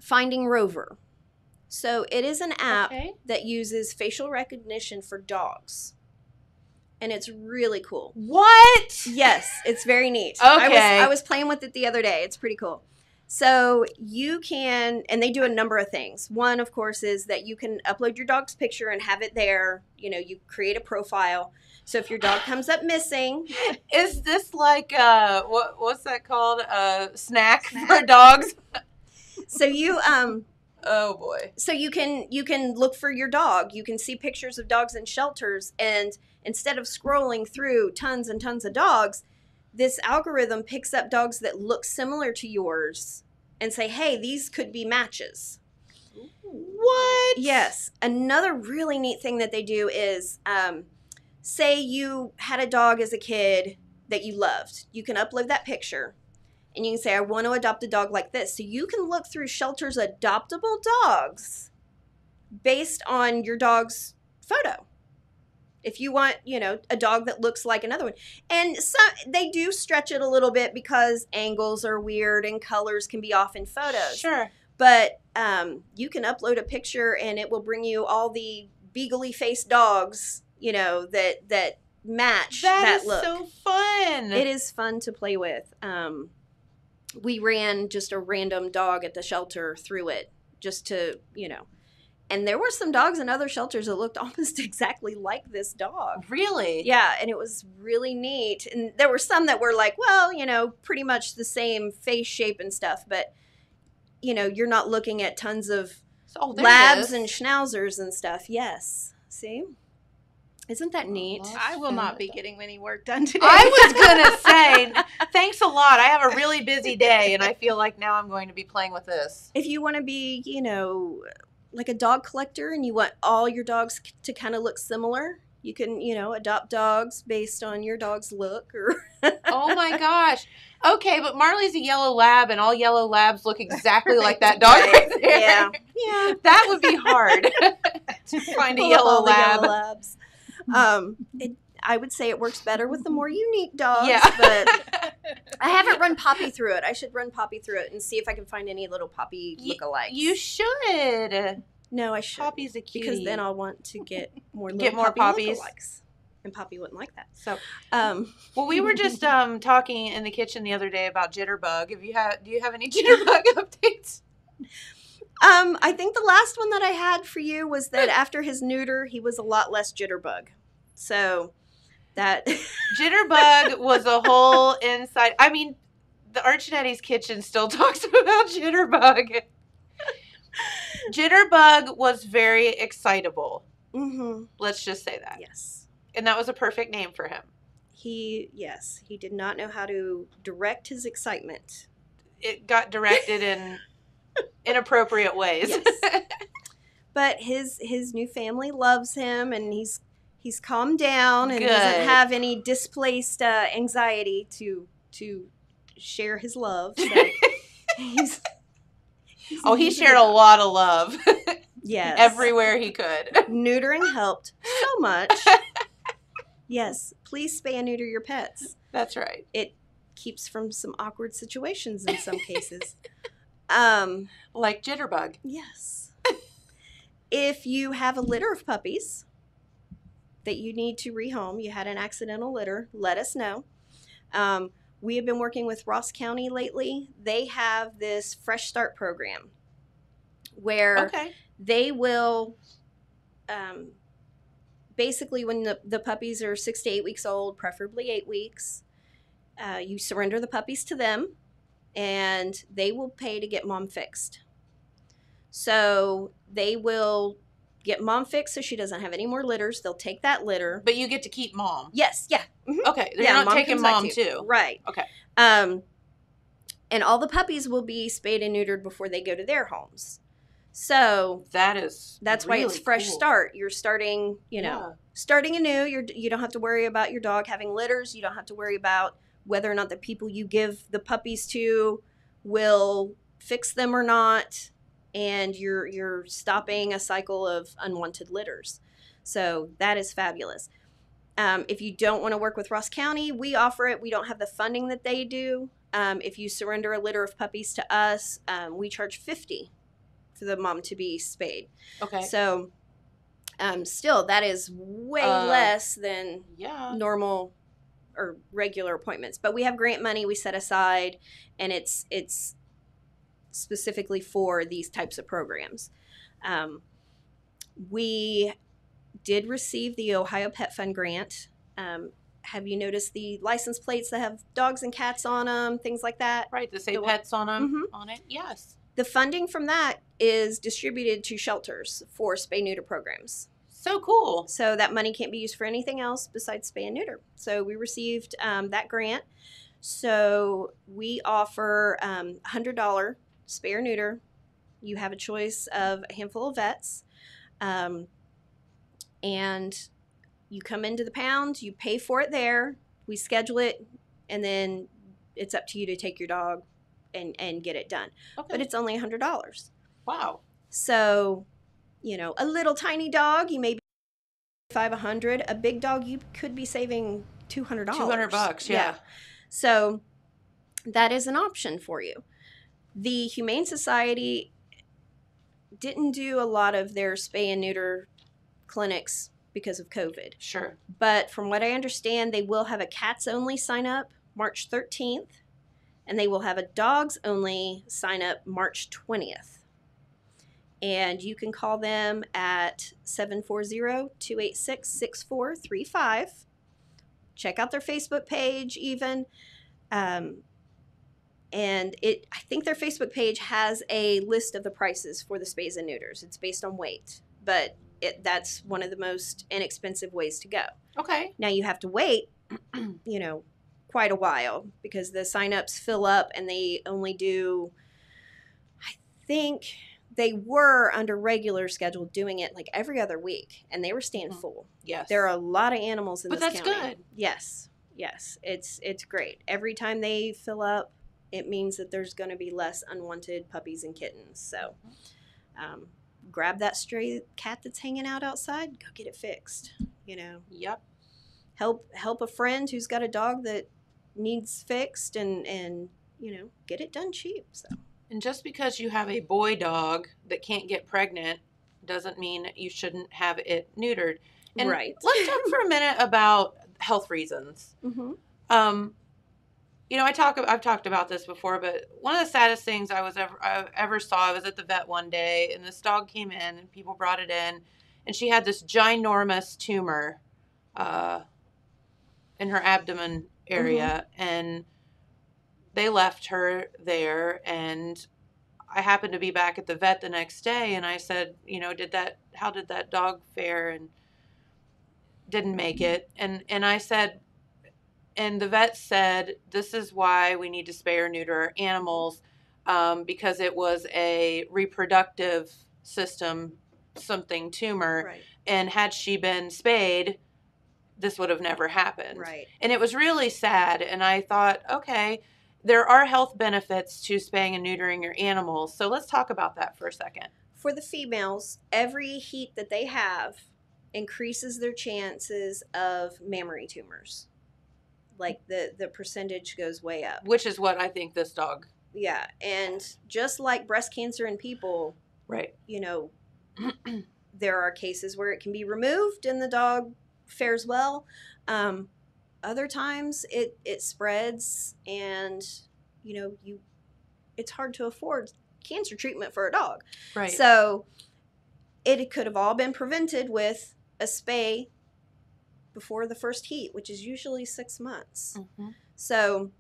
Finding Rover. So it is an app that uses facial recognition for dogs. And it's really cool. What? Yes, it's very neat. Okay. I was playing with it the other day. It's pretty cool. So you can, and they do a number of things. One, of course, is that you can upload your dog's picture and have it there. You create a profile. So if your dog comes up missing. Is this like, what's that called? Snack for dogs? So you, oh boy. So you can look for your dog. You can see pictures of dogs in shelters. And instead of scrolling through tons and tons of dogs, this algorithm picks up dogs that look similar to yours and say, hey, these could be matches. What? Yes. Another really neat thing that they do is, say you had a dog as a kid that you loved. You can upload that picture and you can say, I want to adopt a dog like this. So you can look through shelters' adoptable dogs based on your dog's photo. If you want, a dog that looks like another one. And they do stretch it a little bit because angles are weird and colors can be off in photos. Sure. But you can upload a picture and it will bring you all the beagly faced dogs, that match that look. That is so fun. It is fun to play with. We ran just a random dog at the shelter through it just to, and there were some dogs in other shelters that looked almost exactly like this dog. Really? Yeah, and it was really neat. And there were some that were like, well, pretty much the same face shape and stuff, but you're not looking at tons of labs and schnauzers and stuff. Yes. See? Isn't that neat? I will not be getting any work done today. I was going to say, thanks a lot. I have a really busy day, and I feel like now I'm going to be playing with this. If you want to be, like a dog collector and you want all your dogs to kind of look similar, you can, adopt dogs based on your dog's look. Or Oh, my gosh. Okay, but Marley's a yellow lab, and all yellow labs look exactly like that dog right there. Yeah. Yeah. That would be hard to find a Pull up yellow all the lab. yellow labs. I would say it works better with the more unique dogs, Yeah. but I haven't run Poppy through it. I should run Poppy through it and see if I can find any little Poppy lookalikes. You should. No, I should. Poppy's a cutie. Because then I'll want to get more Get little more Poppy Poppies. lookalikes. And Poppy wouldn't like that. So, Well, we were just talking in the kitchen the other day about Jitterbug. Do you have any Jitterbug updates? I think the last one that I had for you was that after his neuter, he was a lot less jitterbug. So that Jitterbug was a whole inside. I mean, the Archinetti's kitchen still talks about Jitterbug. Jitterbug was very excitable. Mm-hmm. Let's just say that. Yes. And that was a perfect name for him. He did not know how to direct his excitement. It got directed in inappropriate ways. Yes. But his new family loves him, and he's He's calmed down and Good. doesn't have any displaced anxiety to share his love. So he's he shared a lot of love. Yes. Everywhere he could. Neutering helped so much. Yes, please spay and neuter your pets. That's right. It keeps from some awkward situations in some cases. Like Jitterbug. Yes. If you have a litter of puppies that you need to rehome, you had an accidental litter, let us know. We have been working with Ross County lately. They have this Fresh Start program where they will basically, when the puppies are 6 to 8 weeks old, preferably 8 weeks, you surrender the puppies to them, and they will pay to get mom fixed. So they will get mom fixed so she doesn't have any more litters. They'll take that litter. But you get to keep mom. Yes, yeah. Mm-hmm. Okay, they're not taking mom too. Right. Okay. And all the puppies will be spayed and neutered before they go to their homes. So that's really why it's Fresh cool. Start. You're starting, starting anew. You don't have to worry about your dog having litters. You don't have to worry about whether or not the people you give the puppies to will fix them or not. And you're stopping a cycle of unwanted litters. So that is fabulous. If you don't want to work with Ross County, we offer it. We don't have the funding that they do. If you surrender a litter of puppies to us, we charge $50 for the mom to be spayed. Okay. So still, that is way less than normal or regular appointments. But we have grant money we set aside, and it's specifically for these types of programs. We did receive the Ohio Pet Fund grant. Have you noticed the license plates that have dogs and cats on them, things like that? Right, that say pets on them, on it? Yes. The funding from that is distributed to shelters for spay-neuter programs. So cool. So that money can't be used for anything else besides spay and neuter. So we received that grant. So we offer $100 spay or neuter. You have a choice of a handful of vets. And you come into the pound, you pay for it there, we schedule it, and then it's up to you to take your dog and get it done. Okay. But it's only $100. Wow. So, a little tiny dog, you may be $500. A big dog, you could be saving $200. $200, yeah. So that is an option for you. The Humane Society didn't do a lot of their spay and neuter clinics because of COVID. Sure. But from what I understand, they will have a cats only sign up March 13th, and they will have a dogs only sign up March 20th. And you can call them at 740-286-6435. Check out their Facebook page even. And I think their Facebook page has a list of the prices for the spays and neuters. It's based on weight, but that's one of the most inexpensive ways to go. Okay. Now you have to wait, quite a while because the signups fill up, and they only do, I think they were under regular schedule doing it like every other week, and they were staying full. Yes. There are a lot of animals in this county. But that's good. Yes. It's great. Every time they fill up, it means that there's going to be less unwanted puppies and kittens. So grab that stray cat that's hanging out outside, go get it fixed, Yep. Help a friend who's got a dog that needs fixed and get it done cheap. So. And just because you have a boy dog that can't get pregnant doesn't mean you shouldn't have it neutered. And right. Let's talk for a minute about health reasons. Mm-hmm. I've talked about this before, but one of the saddest things I ever saw, I was at the vet one day, and this dog came in, and people brought it in, and she had this ginormous tumor in her abdomen area, and they left her there, and I happened to be back at the vet the next day, and I said, how did that dog fare? And didn't make it. And I said, and the vet said, this is why we need to spay or neuter our animals, because it was a reproductive system tumor. Right. And had she been spayed, this would have never happened. Right. And it was really sad. And I thought, okay, there are health benefits to spaying and neutering your animals. So let's talk about that for a second. For the females, every heat that they have increases their chances of mammary tumors. Like the percentage goes way up. Which is what I think this dog. Yeah. And just like breast cancer in people, Right. you know, there are cases where it can be removed and the dog fares well. Other times it spreads and, you know, it's hard to afford cancer treatment for a dog. Right. So it could have all been prevented with a spay before the first heat, which is usually 6 months. Mm-hmm. So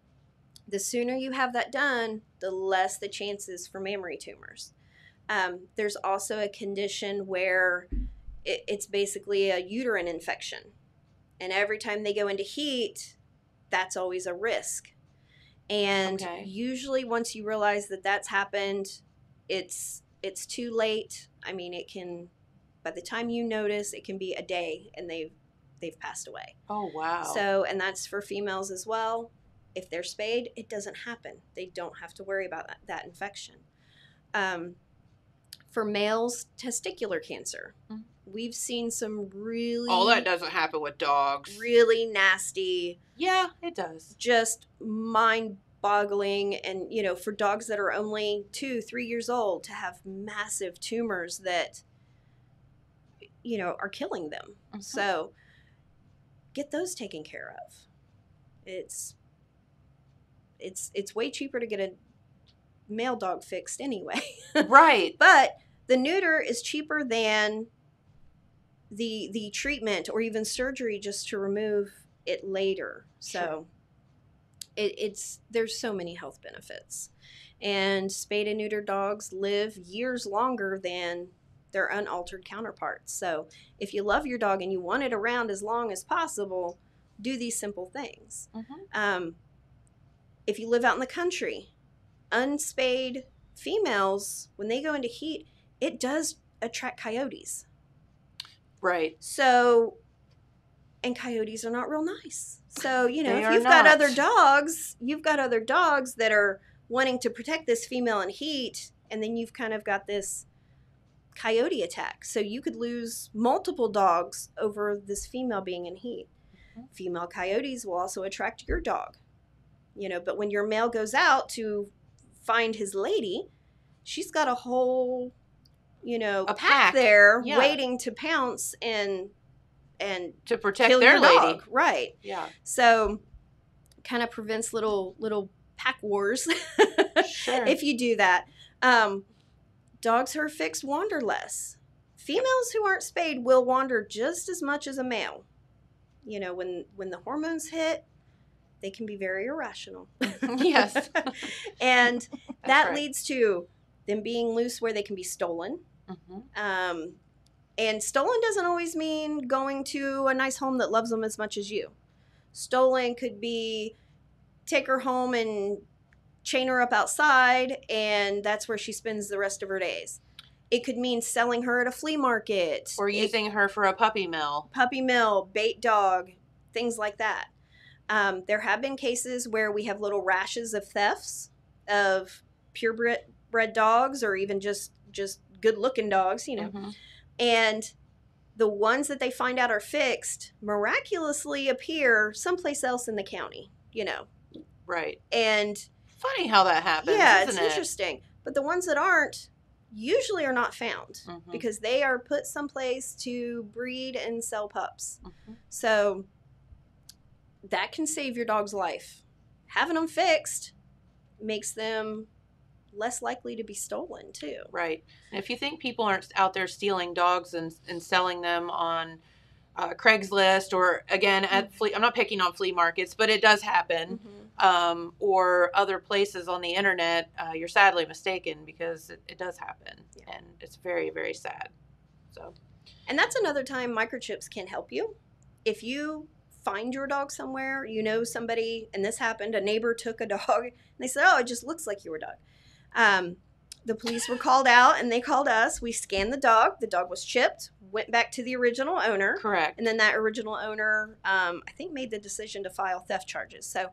the sooner you have that done, the less the chances for mammary tumors. There's also a condition where it's basically a uterine infection. And every time they go into heat, that's always a risk. And usually once you realize that that's happened, it's too late. I mean, it can, by the time you notice, it can be a day and they've passed away. Oh, wow. So, and that's for females as well. If they're spayed, it doesn't happen. They don't have to worry about that infection. For males, testicular cancer. Mm-hmm. We've seen some really... Oh, that doesn't happen with dogs. Really nasty... Yeah, it does. Just mind-boggling. And, you know, for dogs that are only 2-3 years old, to have massive tumors that, you know, are killing them. Mm-hmm. So, get those taken care of. It's way cheaper to get a male dog fixed anyway. Right. But the neuter is cheaper than the treatment or even surgery just to remove it later. So there's so many health benefits. And spayed and neutered dogs live years longer than their unaltered counterparts. So if you love your dog and you want it around as long as possible, do these simple things. Mm-hmm. If you live out in the country, unspayed females, when they go into heat, it does attract coyotes. Right. So, and coyotes are not real nice. So, you know, They if are you've not. got other dogs that are wanting to protect this female in heat, and then you've kind of got this coyote attack. So you could lose multiple dogs over this female being in heat. Mm-hmm. Female coyotes will also attract your dog. You know, but when your male goes out to find his lady, she's got a whole, you know, pack there waiting to pounce and to protect kill their your lady. dog. Right. Yeah. So kind of prevents little pack wars. Sure. If you do that. Dogs who are fixed wander less. Females who aren't spayed will wander just as much as a male. You know, when the hormones hit, they can be very irrational. Yes. And that leads to them being loose where they can be stolen. Mm-hmm. And stolen doesn't always mean going to a nice home that loves them as much as you. Stolen could be take her home and chain her up outside, and that's where she spends the rest of her days. It could mean selling her at a flea market. Or using her for a puppy mill. Puppy mill, bait dog, things like that. There have been cases where we have little rashes of thefts of purebred dogs or even just good-looking dogs, you know. Mm-hmm. And the ones that they find out are fixed miraculously appear someplace else in the county, you know. Right. And funny how that happens. Yeah, isn't it's interesting. But the ones that aren't usually are not found because they are put someplace to breed and sell pups. Mm-hmm. So that can save your dog's life. Having them fixed makes them less likely to be stolen too. Right. And if you think people aren't out there stealing dogs and selling them on Craigslist or again at I'm not picking on flea markets, but it does happen. Mm-hmm. Or other places on the internet, you're sadly mistaken because it does happen. Yeah. And it's very, very sad. So, and that's another time microchips can help you. If you find your dog somewhere, you know somebody, and this happened, a neighbor took a dog, and they said, oh, it just looks like your dog. The police were called out, and they called us. We scanned the dog. The dog was chipped, went back to the original owner. Correct. And then that original owner, I think, made the decision to file theft charges. So,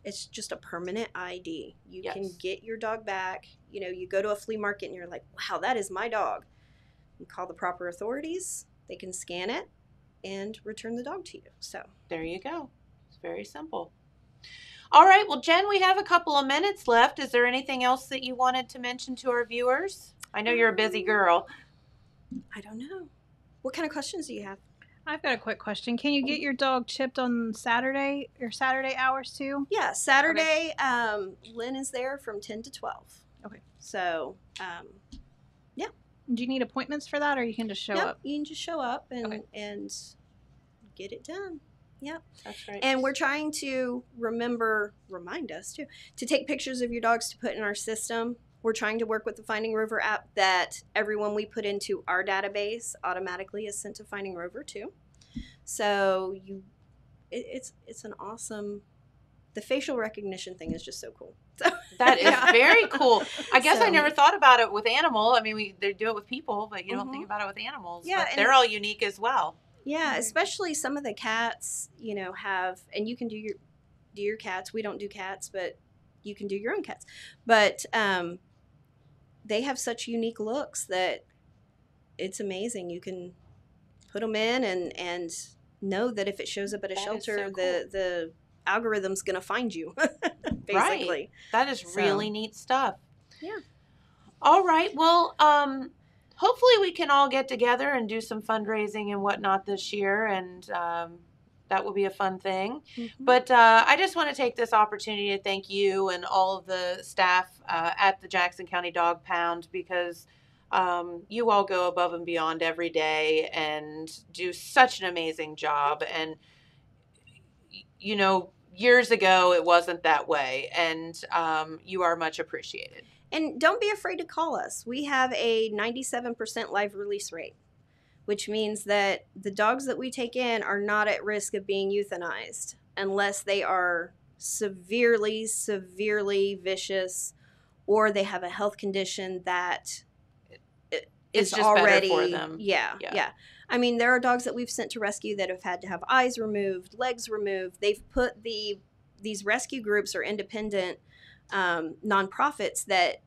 it's just a permanent ID. You Yes. can get your dog back. You go to a flea market and you're like, wow, that is my dog. You call the proper authorities. They can scan it and return the dog to you. So there you go. It's very simple. All right. Well, Jen, we have a couple of minutes left. Is there anything else that you wanted to mention to our viewers? I know you're a busy girl. I don't know. What kind of questions do you have? I've got a quick question. Can you get your dog chipped on Saturday or Saturday hours too? Yeah, Saturday, Lynn is there from 10 to 12. Okay. So, yeah. Do you need appointments for that, or you can just show up? You can just show up and Okay. and get it done. Yep. That's right. And we're trying to remind us too, to take pictures of your dogs to put in our system. We're trying to work with the Finding Rover app that everyone we put into our database automatically is sent to Finding Rover too. So it's an awesome. The facial recognition thing is just so cool. So, that is very cool. I guess I So- never thought about it with animal. I mean, they do it with people, but you don't think about it with animals. Yeah, But and- they're all unique as well. Yeah, especially some of the cats, have, and you can do your cats. We don't do cats, but you can do your own cats. But they have such unique looks that it's amazing. You can put them in and know that if it shows up at a That is shelter, so cool. the algorithm's going to find you, basically. Right. That is So- really neat stuff. Yeah. All right. Well, hopefully we can all get together and do some fundraising and whatnot this year, and that will be a fun thing. Mhm. But I just want to take this opportunity to thank you and all of the staff at the Jackson County Dog Pound, because you all go above and beyond every day and do such an amazing job. And, years ago it wasn't that way, and you are much appreciated. And don't be afraid to call us. We have a 97% live release rate, which means that the dogs that we take in are not at risk of being euthanized unless they are severely, severely vicious, or they have a health condition that It's is just better already for them. Yeah. I mean, there are dogs that we've sent to rescue that have had to have eyes removed, legs removed. They've put these rescue groups or independent nonprofits that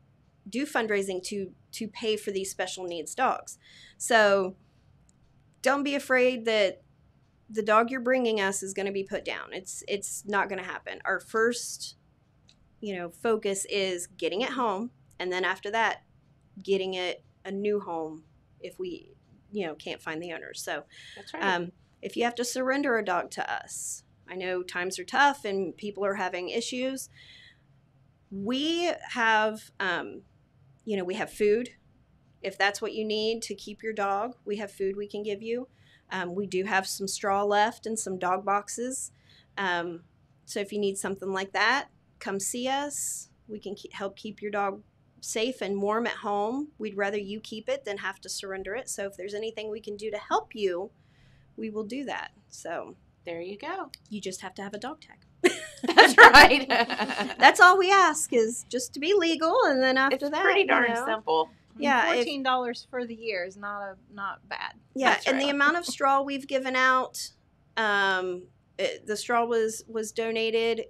do fundraising to pay for these special needs dogs. So don't be afraid that the dog you're bringing us is going to be put down. It's not going to happen. Our first, focus is getting it home, and then after that, getting it a new home if we, can't find the owners. So That's right. if you have to surrender a dog to us, I know times are tough and people are having issues. We have, we have food. If that's what you need to keep your dog, we have food we can give you. We do have some straw left and some dog boxes. So if you need something like that, come see us. We can help keep your dog safe and warm at home. We'd rather you keep it than have to surrender it. So if there's anything we can do to help you, we will do that. So There you go. you just have to have a dog tag. That's right. That's all we ask, is just to be legal, and then after It's that, pretty darn simple. Yeah, if- $14 for the year is not bad. Yeah, That's and the right. amount of straw we've given out, the straw was donated.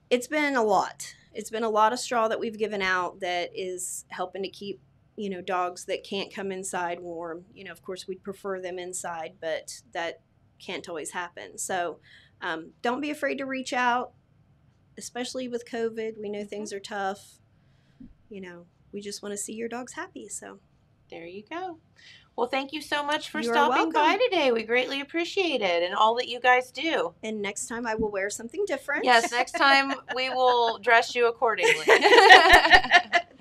It's been a lot. It's been a lot of straw that we've given out that is helping to keep, dogs that can't come inside warm. Of course, we'd prefer them inside, but that can't always happen. So don't be afraid to reach out, especially with COVID. We know things are tough. We just want to see your dogs happy. So There you go. Well, thank you so much for You are stopping by welcome. today. We greatly appreciate it and all that you guys do. and next time I will wear something different. Yes, next time we will dress you accordingly.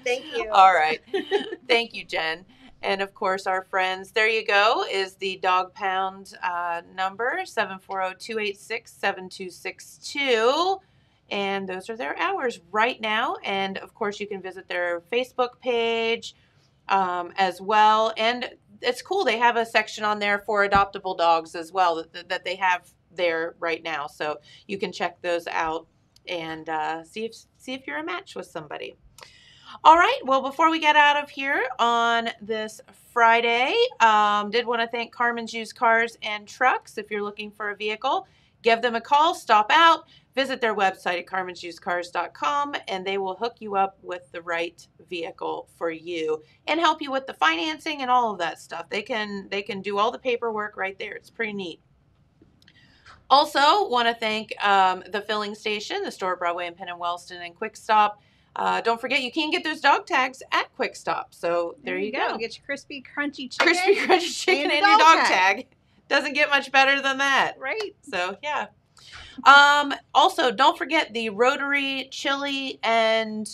Thank you. All right. Thank you, Jen. And of course, our friends, there you go, is the Dog Pound number, 740-286-7262. And those are their hours right now. And of course, you can visit their Facebook page as well. And it's cool. They have a section on there for adoptable dogs as well that they have there right now. So you can check those out and see if you're a match with somebody. All right. Well, before we get out of here on this Friday, did want to thank Carmen's Used Cars and Trucks. If you're looking for a vehicle, give them a call, stop out, visit their website at carmensusedcars.com, and they will hook you up with the right vehicle for you and help you with the financing and all of that stuff. They can do all the paperwork right there. It's pretty neat. Also, want to thank the filling station, the store Broadway and Penn and Wellston and Quick Stop. Don't forget, you can get those dog tags at Quick Stop. So there you go. Get your crispy, crunchy chicken. Crispy, crunchy chicken and your dog tag. Doesn't get much better than that. Right. So, yeah. Also, don't forget the Rotary chili and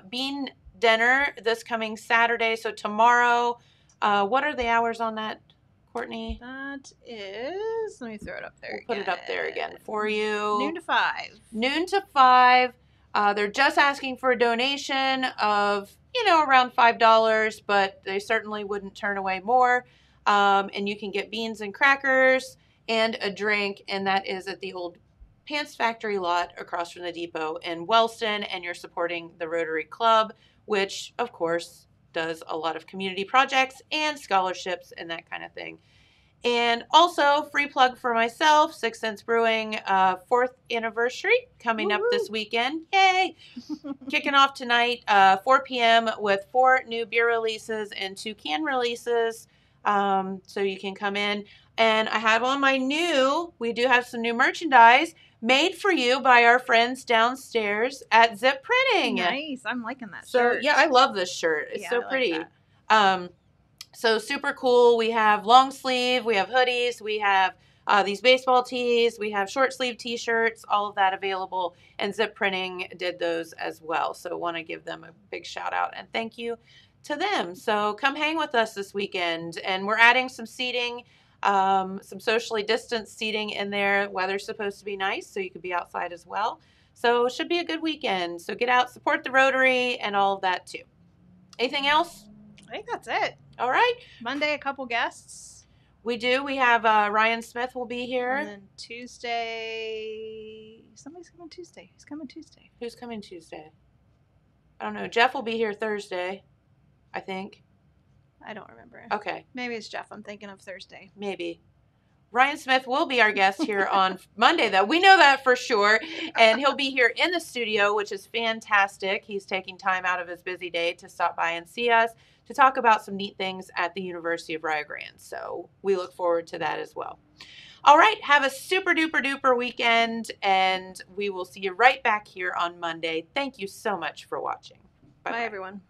bean dinner this coming Saturday. So tomorrow, what are the hours on that, Courtney? That is, let me throw it up there We'll put it up there again for you. Noon to 5. Noon to 5. They're just asking for a donation of, around $5, but they certainly wouldn't turn away more. And you can get beans and crackers and a drink, and that is at the old Pants Factory lot across from the depot in Wellston, and you're supporting the Rotary Club, which, of course, does a lot of community projects and scholarships and that kind of thing. And also, free plug for myself, 6 Cents Brewing, 4th anniversary coming up this weekend. Yay! Kicking off tonight, 4 p.m. with 4 new beer releases and 2 can releases. So you can come in. And I have on we do have some new merchandise made for you by our friends downstairs at Zip Printing. Nice. I'm liking that So, shirt. yeah, I love this shirt. It's so I pretty. Like So super cool. We have long sleeve, we have hoodies, we have these baseball tees, we have short sleeve t-shirts, all of that available. And Zip Printing did those as well. So want to give them a big shout out and thank you to them. So come hang with us this weekend. And we're adding some seating, some socially distanced seating in there. Weather's supposed to be nice, so you could be outside as well. So it should be a good weekend. So get out, support the Rotary and all of that too. Anything else? I think that's it. All right. Monday, a couple guests. We do. We have Ryan Smith will be here. And then Tuesday, somebody's coming Tuesday. Who's coming Tuesday? Who's coming Tuesday? I don't know. Jeff will be here Thursday, I think. I don't remember. Okay. Maybe it's Jeff. I'm thinking of Thursday. Maybe. Ryan Smith will be our guest here on Monday, though. We know that for sure. And he'll be here in the studio, which is fantastic. He's taking time out of his busy day to stop by and see us to talk about some neat things at the University of Rio Grande. So we look forward to that as well. All right. Have a super duper duper weekend, and we will see you right back here on Monday. Thank you so much for watching. Bye everyone.